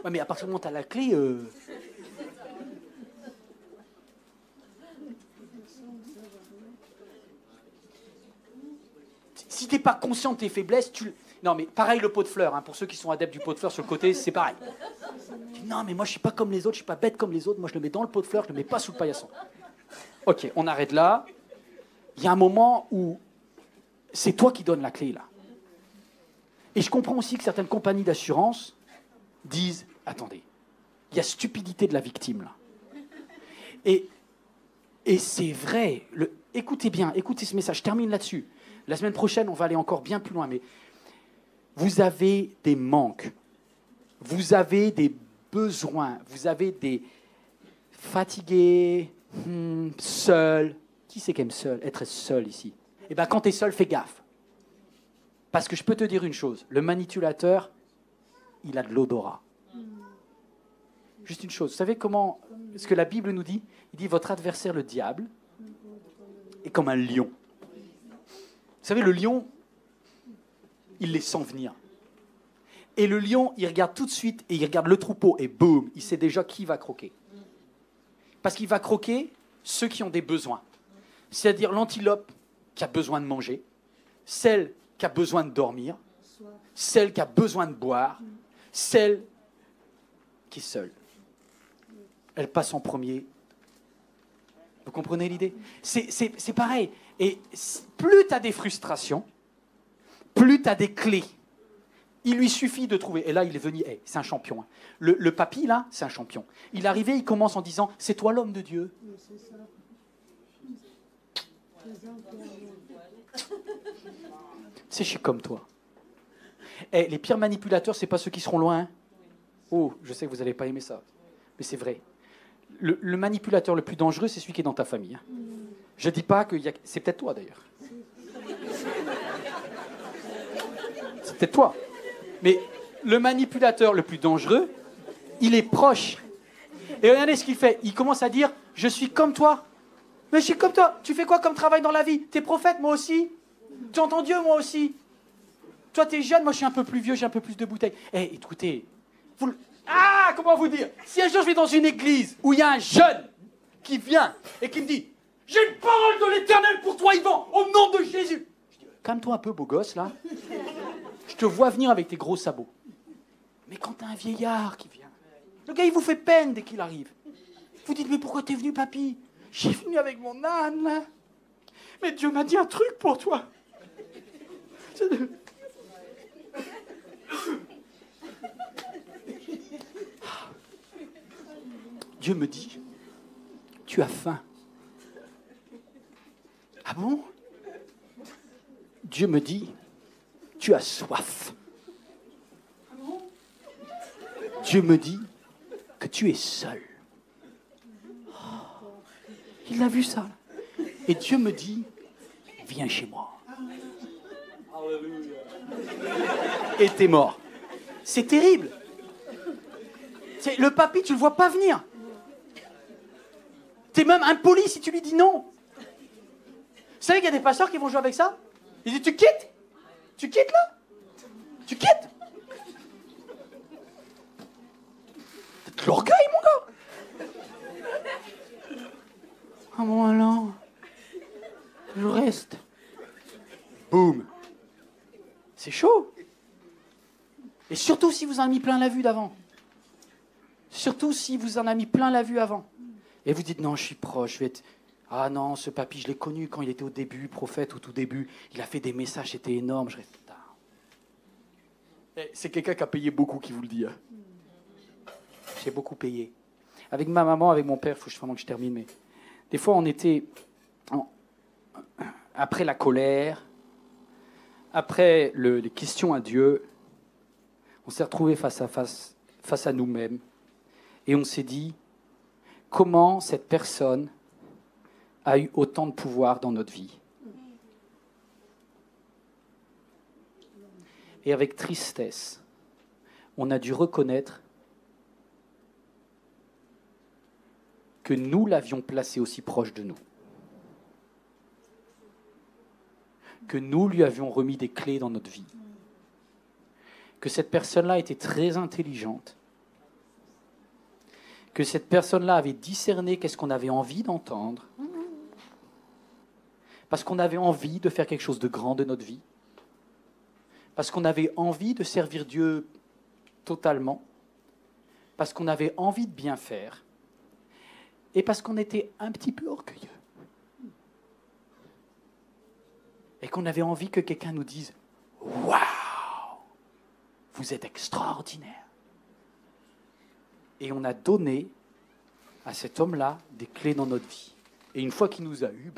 Ouais, mais à partir du moment où tu as la clé... Si tu n'es pas conscient de tes faiblesses, Non, mais pareil le pot de fleurs. Hein, pour ceux qui sont adeptes du pot de fleurs sur le côté, c'est pareil. Non, mais moi, je ne suis pas comme les autres, je ne suis pas bête comme les autres. Moi, je le mets dans le pot de fleurs, je ne le mets pas sous le paillasson. Ok, on arrête là. Il y a un moment où c'est toi qui donnes la clé, là. Et je comprends aussi que certaines compagnies d'assurance disent « Attendez, il y a stupidité de la victime, là. » Et c'est vrai. Écoutez bien, écoutez ce message. Je termine là-dessus. La semaine prochaine, on va aller encore bien plus loin. Mais vous avez des manques. Vous avez des besoins. Vous avez des fatigués, seuls. Qui c'est qui aime seul, être seul ici ? Eh bien, quand tu es seul, fais gaffe. Parce que je peux te dire une chose. Le manipulateur, il a de l'odorat. Juste une chose. Vous savez ce que la Bible nous dit ? Il dit, votre adversaire, le diable, est comme un lion. Vous savez, le lion, il les sent venir. Et le lion, il regarde tout de suite, et il regarde le troupeau, et boum, il sait déjà qui va croquer. Parce qu'il va croquer ceux qui ont des besoins. C'est-à-dire l'antilope qui a besoin de manger, celle qui a besoin de dormir, celle qui a besoin de boire, celle qui est seule. Elle passe en premier. Vous comprenez l'idée? C'est pareil. Et plus tu as des frustrations, plus tu as des clés. Il lui suffit de trouver. Et là, il est venu. Hey, c'est un champion. Hein. Le papy, là, c'est un champion. Il est arrivé, il commence en disant, c'est toi l'homme de Dieu. C'est je suis comme toi. Hey, les pires manipulateurs, c'est pas ceux qui seront loin. Hein. Oh, je sais que vous n'allez pas aimer ça. Mais c'est vrai. Le manipulateur le plus dangereux, c'est celui qui est dans ta famille. Hein. Je ne dis pas que... C'est peut-être toi, d'ailleurs. C'est peut-être toi. Mais le manipulateur le plus dangereux, il est proche. Et regardez ce qu'il fait. Il commence à dire, je suis comme toi. Mais je suis comme toi. Tu fais quoi comme travail dans la vie? T'es prophète, moi aussi. Tu entends Dieu, moi aussi. Toi, t'es jeune, moi, je suis un peu plus vieux, j'ai un peu plus de bouteilles. Eh, écoutez, comment vous dire? Si un jour je vais dans une église où il y a un jeune qui vient et qui me dit « J'ai une parole de l'Éternel pour toi, Yvan, au nom de Jésus !» Je dis « Calme-toi un peu, beau gosse, là. Je te vois venir avec tes gros sabots. » Mais quand t'as un vieillard qui vient, le gars, il vous fait peine dès qu'il arrive. Vous dites « Mais pourquoi t'es venu, papy? J'ai venu avec mon âne, là. Mais Dieu m'a dit un truc pour toi. » Dieu me dit, tu as faim. Ah bon? Dieu me dit, tu as soif. Ah bon? Dieu me dit que tu es seul. Oh, il a vu ça. Et Dieu me dit, viens chez moi. Et t'es mort. C'est terrible. Le papy, tu le vois pas venir. T'es même impoli si tu lui dis non. Vous savez qu'il y a des pasteurs qui vont jouer avec ça? Ils disent, tu quittes? Tu quittes là? Tu quittes? C'est de l'orgueil, mon gars. Ah bon, alors, je reste. Boum. C'est chaud. Et surtout si vous en avez mis plein la vue d'avant. Surtout si vous en avez mis plein la vue avant. Et vous dites, non, je suis proche, je vais être... Ah non, ce papy, je l'ai connu quand il était au début, prophète, au tout début. Il a fait des messages, c'était énorme. Je reste... C'est quelqu'un qui a payé beaucoup qui vous le dit. Hein. J'ai beaucoup payé. Avec ma maman, avec mon père, il faut vraiment que je termine, mais... Des fois, on était... Après la colère, après les questions à Dieu, on s'est retrouvés face à nous-mêmes. Et on s'est dit... Comment cette personne a eu autant de pouvoir dans notre vie? Et avec tristesse, on a dû reconnaître que nous l'avions placé aussi proche de nous. Que nous lui avions remis des clés dans notre vie. Que cette personne-là était très intelligente. Que cette personne-là avait discerné qu'est-ce qu'on avait envie d'entendre, parce qu'on avait envie de faire quelque chose de grand de notre vie, parce qu'on avait envie de servir Dieu totalement, parce qu'on avait envie de bien faire, et parce qu'on était un petit peu orgueilleux. Et qu'on avait envie que quelqu'un nous dise « Waouh, vous êtes extraordinaire !» Et on a donné à cet homme-là des clés dans notre vie. Et une fois qu'il nous a eus,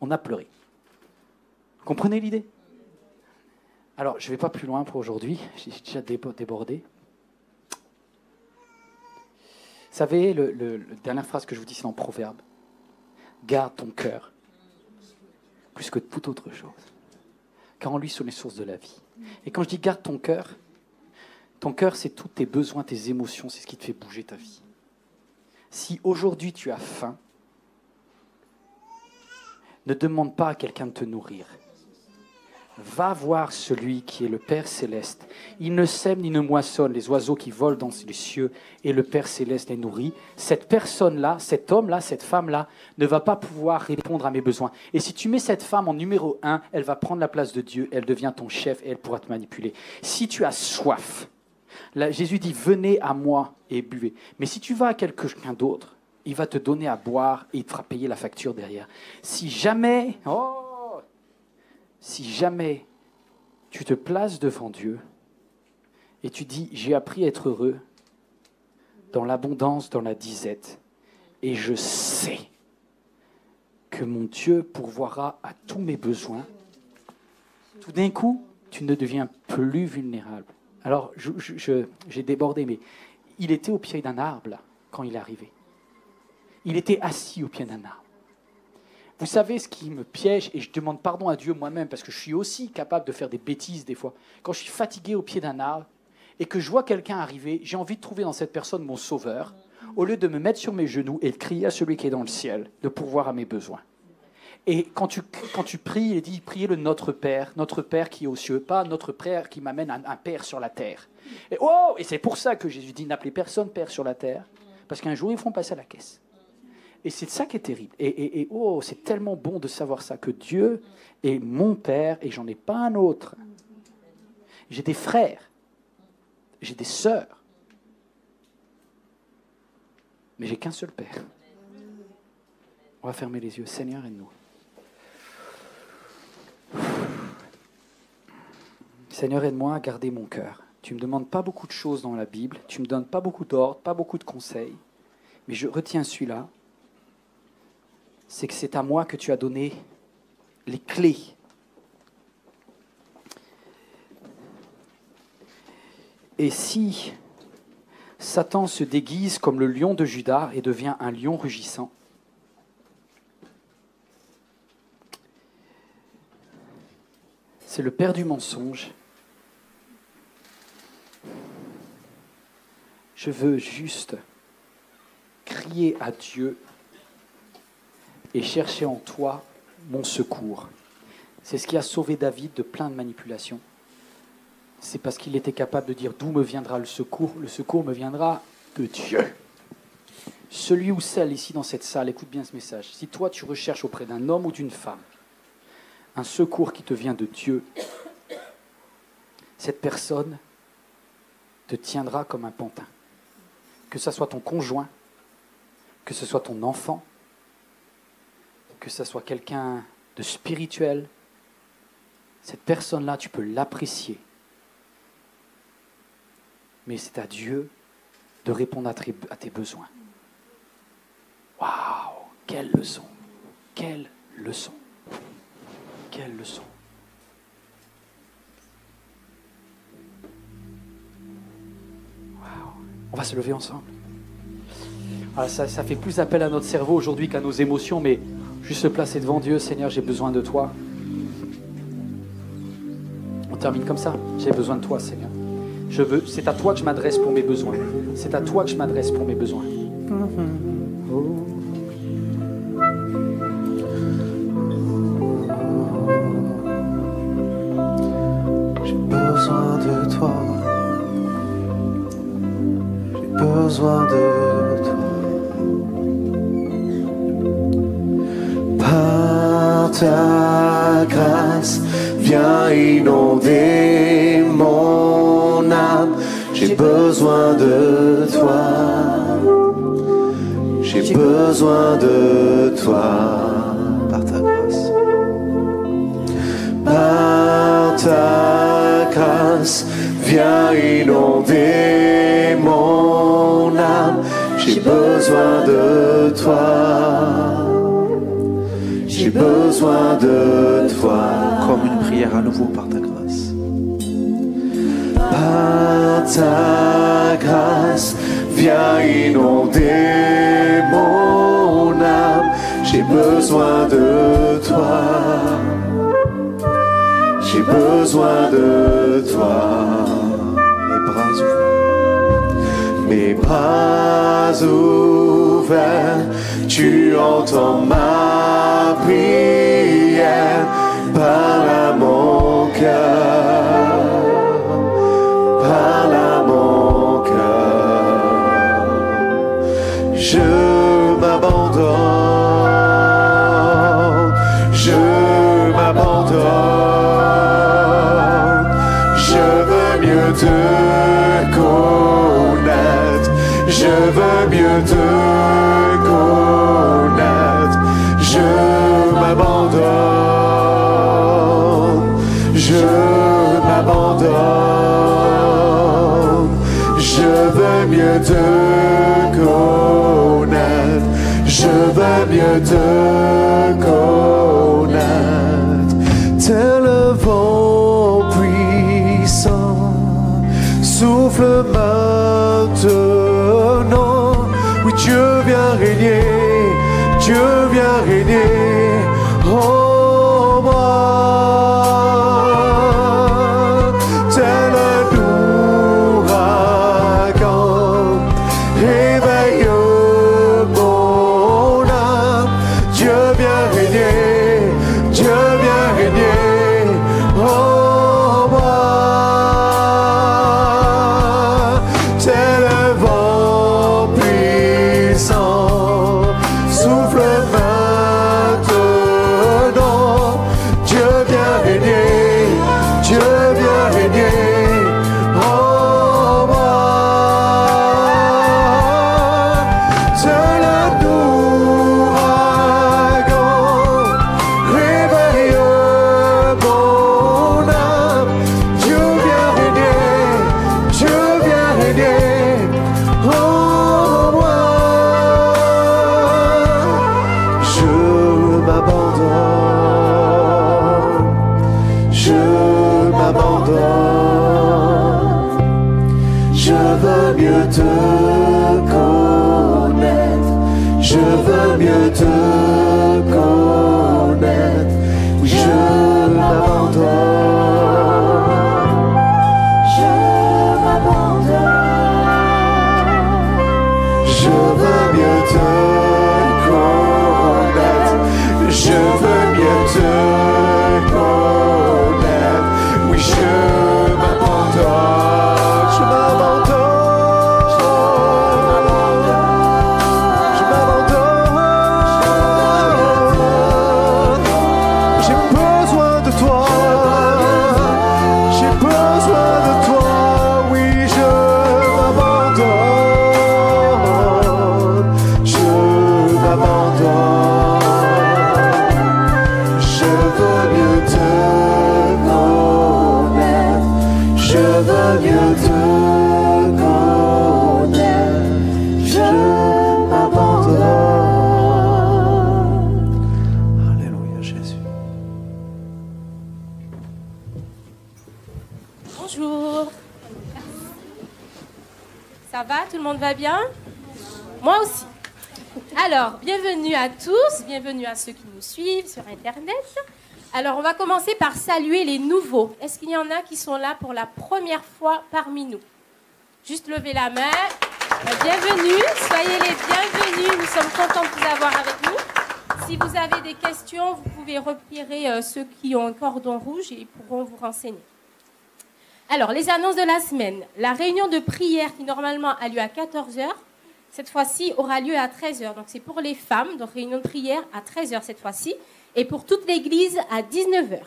on a pleuré. Vous comprenez l'idée? Alors, je ne vais pas plus loin pour aujourd'hui. J'ai déjà débordé. Vous savez, la dernière phrase que je vous dis, c'est dans Proverbe. Garde ton cœur plus que toute autre chose. Car en lui sont les sources de la vie. Et quand je dis garde ton cœur, c'est tous tes besoins, tes émotions, c'est ce qui te fait bouger ta vie. Si aujourd'hui tu as faim, ne demande pas à quelqu'un de te nourrir. Va voir celui qui est le Père Céleste. Il ne sème ni ne moissonne les oiseaux qui volent dans les cieux et le Père Céleste les nourrit. Cette personne-là, cet homme-là, cette femme-là ne va pas pouvoir répondre à mes besoins. Et si tu mets cette femme en numéro 1, elle va prendre la place de Dieu, elle devient ton chef et elle pourra te manipuler. Si tu as soif, là, Jésus dit, venez à moi et buvez. Mais si tu vas à quelqu'un d'autre, il va te donner à boire et il te fera payer la facture derrière. Si jamais tu te places devant Dieu et tu dis, j'ai appris à être heureux dans l'abondance, dans la disette, et je sais que mon Dieu pourvoira à tous mes besoins, tout d'un coup, tu ne deviens plus vulnérable. Alors, j'ai débordé, mais il était au pied d'un arbre là, quand il est arrivé. Il était assis au pied d'un arbre. Vous savez ce qui me piège, et je demande pardon à Dieu moi-même, parce que je suis aussi capable de faire des bêtises des fois. Quand je suis fatigué au pied d'un arbre, et que je vois quelqu'un arriver, j'ai envie de trouver dans cette personne mon sauveur, au lieu de me mettre sur mes genoux et de crier à celui qui est dans le ciel, de pourvoir à mes besoins. Et quand tu pries, il dit, priez le Notre Père qui est aux cieux, pas Notre Père qui m'amène un Père sur la terre. Et c'est pour ça que Jésus dit, n'appelez personne Père sur la terre, parce qu'un jour, ils feront passer à la caisse. Et c'est ça qui est terrible. Et c'est tellement bon de savoir ça, que Dieu est mon Père et j'en ai pas un autre. J'ai des frères, j'ai des sœurs, mais j'ai qu'un seul Père. On va fermer les yeux. Seigneur, aide-nous. Seigneur, aide-moi à garder mon cœur. Tu ne me demandes pas beaucoup de choses dans la Bible, tu ne me donnes pas beaucoup d'ordres, pas beaucoup de conseils, mais je retiens celui-là. C'est que c'est à moi que tu as donné les clés. Et si Satan se déguise comme le lion de Juda et devient un lion rugissant, c'est le père du mensonge. Je veux juste crier à Dieu et chercher en toi mon secours. C'est ce qui a sauvé David de plein de manipulations. C'est parce qu'il était capable de dire d'où me viendra le secours. Le secours me viendra de Dieu. Celui ou celle ici dans cette salle, écoute bien ce message. Si toi tu recherches auprès d'un homme ou d'une femme un secours qui te vient de Dieu, cette personne te tiendra comme un pantin. Que ce soit ton conjoint, que ce soit ton enfant, que ce soit quelqu'un de spirituel, cette personne-là, tu peux l'apprécier. Mais c'est à Dieu de répondre à tes besoins. Waouh! Quelle leçon! Quelle leçon! Quelle leçon! Waouh! On va se lever ensemble. Alors ça fait plus appel à notre cerveau aujourd'hui qu'à nos émotions, mais juste se placer devant Dieu. Seigneur, j'ai besoin de toi. On termine comme ça. J'ai besoin de toi, Seigneur. C'est à toi que je m'adresse pour mes besoins. C'est à toi que je m'adresse pour mes besoins. J'ai besoin de toi. J'ai besoin de toi. Par ta grâce, viens inonder mon âme. J'ai besoin de toi. J'ai besoin de toi. Par ta grâce. Par ta grâce, viens inonder mon âme. J'ai besoin de toi. J'ai besoin de toi. Comme une prière à nouveau par ta grâce. Par ta grâce, viens inonder mon âme. J'ai besoin de toi. J'ai besoin de toi. Mes bras ouverts, tu entends ma prière. Parle à mon cœur, parle à mon cœur. Je m'abandonne, je m'abandonne. Je veux mieux te connaître, je veux mieux te connaître. Je m'abandonne, je m'abandonne. Je veux mieux te connaître, je veux mieux te connaître. Tel le vent puissant souffle maintenant. Oui, Dieu vient régner, Dieu vient régner en moi. Tel un ouragan réveille mon âme. Dieu vient régner, Dieu vient régner en moi. Tel un vent puissant souffle maintenant. Dieu vient régner, Dieu vient régner en moi. Tel un ouragan réveille mon âme. Dieu vient régner, Dieu vient régner en moi. Je m'abandonne, je m'abandonne. Je veux mieux te connaître, je veux mieux te connaître. Oui, je m'abandonne, je m'abandonne. Je veux mieux te connaître, je veux mieux te connaître. Oui, je m'abandonne, je m'abandonne, je m'abandonne. J'ai besoin de toi, j'ai besoin de toi. Oui, je m'abandonne, je m'abandonne. Je veux mieux te connaître, je veux mieux te connaître. Je m'abandonne. Alléluia, Jésus. Bonjour. Ça va? Tout le monde va bien? Moi aussi. Alors, bienvenue à tous, bienvenue à ceux qui nous suivent sur Internet. Alors, on va commencer par saluer les nouveaux. Est-ce qu'il y en a qui sont là pour la première fois parmi nous? Juste lever la main. Bienvenue, soyez les bienvenus. Nous sommes contents de vous avoir avec nous. Si vous avez des questions, vous pouvez repérer ceux qui ont un cordon rouge et ils pourront vous renseigner. Alors, les annonces de la semaine. La réunion de prière qui normalement a lieu à 14h, cette fois-ci aura lieu à 13h. Donc, c'est pour les femmes, donc réunion de prière à 13h cette fois-ci. Et pour toute l'église à 19h.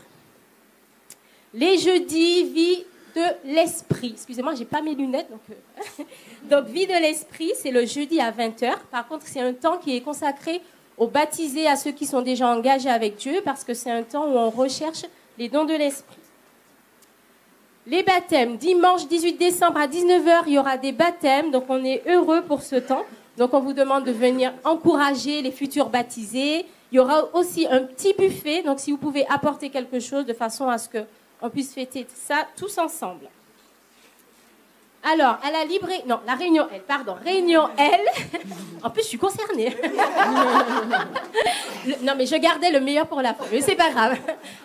Les jeudis, vie de l'esprit. Excusez-moi, je n'ai pas mes lunettes. Donc, vie de l'esprit, c'est le jeudi à 20h. Par contre, c'est un temps qui est consacré aux baptisés, à ceux qui sont déjà engagés avec Dieu, parce que c'est un temps où on recherche les dons de l'esprit. Les baptêmes, dimanche 18 décembre à 19h, il y aura des baptêmes, donc on est heureux pour ce temps. Donc on vous demande de venir encourager les futurs baptisés. Il y aura aussi un petit buffet, donc si vous pouvez apporter quelque chose de façon à ce qu'on puisse fêter ça tous ensemble. Alors, à la librairie... Non, la réunion L, pardon. Réunion L. En plus, je suis concernée. Non, mais je gardais le meilleur pour la fin. Mais c'est pas grave.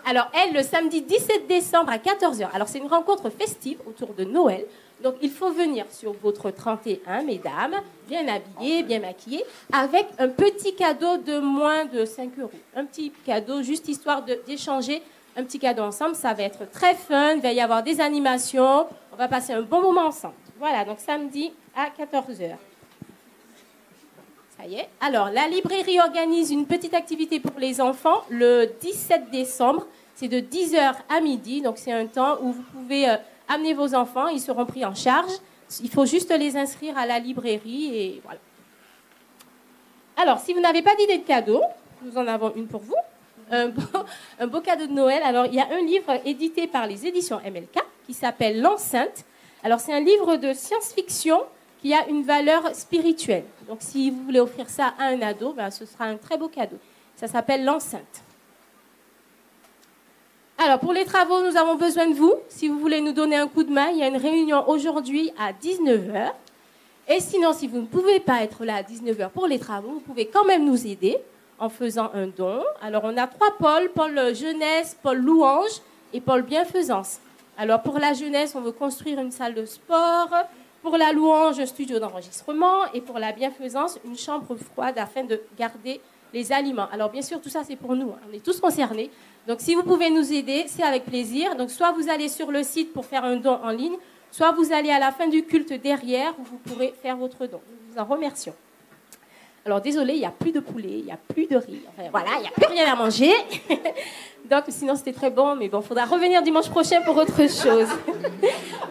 Alors, L, le samedi 17 décembre à 14h. Alors, c'est une rencontre festive autour de Noël. Donc, il faut venir sur votre 31, mesdames, bien habillées, bien maquillées, avec un petit cadeau de moins de 5 €. Un petit cadeau, juste histoire d'échanger un petit cadeau ensemble. Ça va être très fun, il va y avoir des animations. On va passer un bon moment ensemble. Voilà, donc samedi à 14 h. Ça y est. Alors, la librairie organise une petite activité pour les enfants le 17 décembre. C'est de 10 h à midi. Donc, c'est un temps où vous pouvez amener vos enfants. Ils seront pris en charge. Il faut juste les inscrire à la librairie et voilà. Alors, si vous n'avez pas d'idée de cadeau, nous en avons une pour vous. Un beau cadeau de Noël. Alors, il y a un livre édité par les éditions MLK qui s'appelle L'Enceinte. Alors, c'est un livre de science-fiction qui a une valeur spirituelle. Donc, si vous voulez offrir ça à un ado, ben, ce sera un très beau cadeau. Ça s'appelle L'Enceinte. Alors, pour les travaux, nous avons besoin de vous. Si vous voulez nous donner un coup de main, il y a une réunion aujourd'hui à 19 h. Et sinon, si vous ne pouvez pas être là à 19 h pour les travaux, vous pouvez quand même nous aider en faisant un don. Alors, on a 3 pôles, pôle jeunesse, pôle louange et pôle bienfaisance. Alors, pour la jeunesse, on veut construire une salle de sport. Pour la louange, un studio d'enregistrement. Et pour la bienfaisance, une chambre froide afin de garder les aliments. Alors, bien sûr, tout ça, c'est pour nous. On est tous concernés. Donc, si vous pouvez nous aider, c'est avec plaisir. Donc, soit vous allez sur le site pour faire un don en ligne, soit vous allez à la fin du culte derrière où vous pourrez faire votre don. Nous vous en remercions. Alors, désolé, il n'y a plus de poulet, il n'y a plus de riz. Enfin, voilà, il n'y a plus rien à manger. Donc, sinon, c'était très bon, mais bon, il faudra revenir dimanche prochain pour autre chose.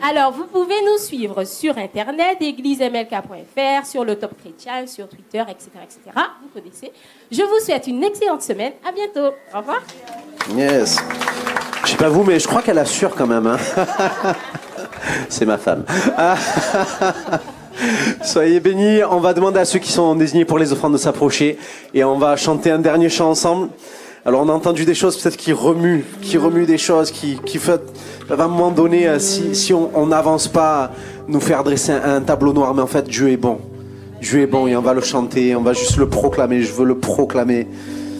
Alors, vous pouvez nous suivre sur Internet, églisemlk.fr, sur le Top Chrétien, sur Twitter, etc., etc. Vous connaissez. Je vous souhaite une excellente semaine. À bientôt. Au revoir. Yes. Je sais pas vous, mais je crois qu'elle assure quand même. Hein. C'est ma femme. Soyez bénis. On va demander à ceux qui sont désignés pour les offrandes de s'approcher et on va chanter un dernier chant ensemble. Alors on a entendu des choses peut-être qui remuent des choses qui fait à un moment donné, si on n'avance pas, nous faire dresser un tableau noir. Mais en fait, Dieu est bon. Dieu est bon et on va le chanter, on va juste le proclamer. Je veux le proclamer.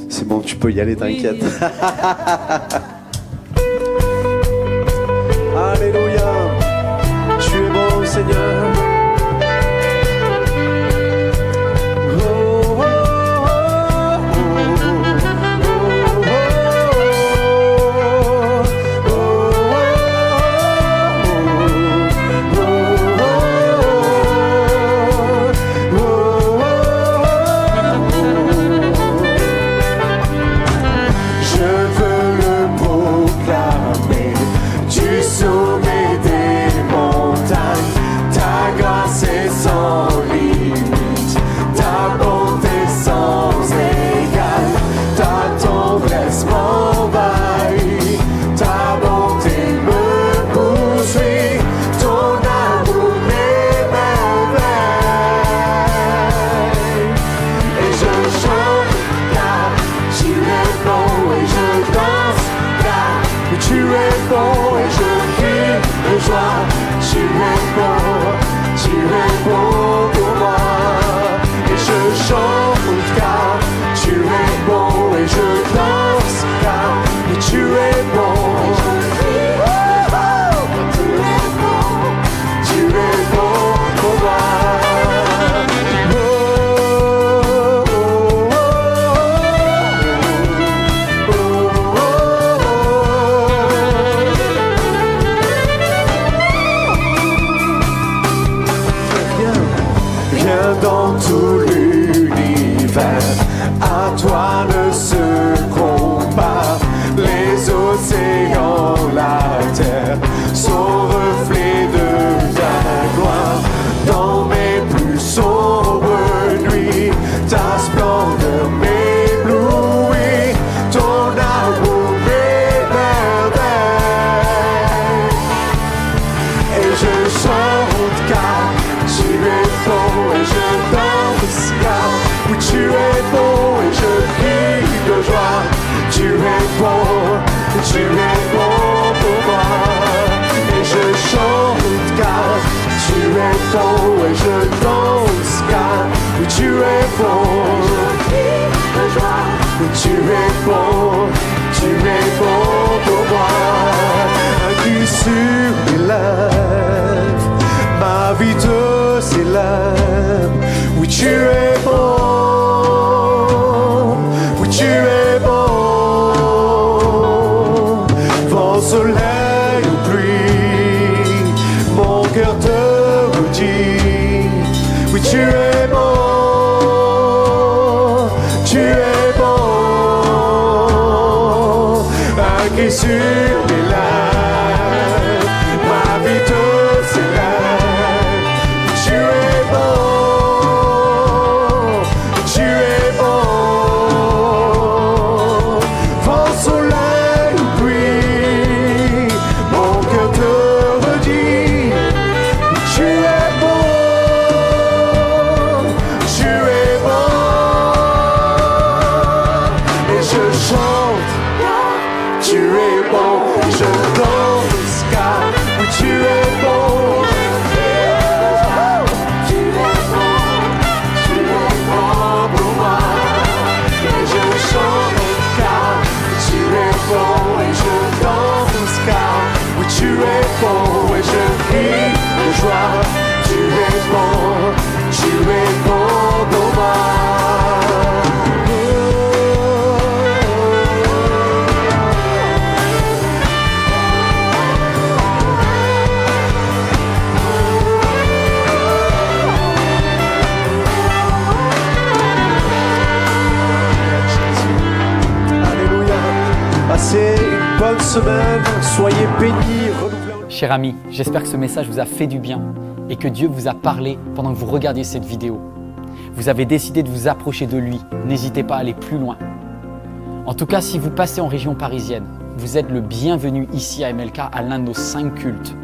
C'est bon, tu peux y aller, t'inquiète. Alléluia. Tu es bon, Seigneur. Jésus est là, ma vie te célèbre. Tu es bon, tu es bon. Vent, soleil, pluie, mon cœur te redit. Tu es bon, tu es bon. Et je chante, tu es bon. Et je danse, car oui, tu es bon. Tu es bon pour moi. Et je chante, car tu es bon. Et je danse, car oui, tu es bon. Et je crie de joie. Tu es bon pour moi. Alléluia. Passez une bonne semaine. Soyez bénis. Renouvelez. Cher ami, j'espère que ce message vous a fait du bien et que Dieu vous a parlé pendant que vous regardiez cette vidéo. Vous avez décidé de vous approcher de lui, n'hésitez pas à aller plus loin. En tout cas, si vous passez en région parisienne, vous êtes le bienvenu ici à MLK à l'un de nos 5 cultes.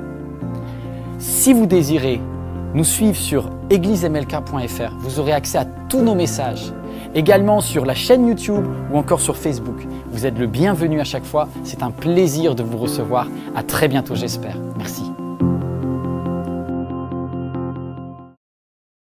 Si vous désirez nous suivre sur églisemlk.fr, vous aurez accès à tous nos messages, également sur la chaîne YouTube ou encore sur Facebook. Vous êtes le bienvenu à chaque fois, c'est un plaisir de vous recevoir. À très bientôt j'espère. Merci.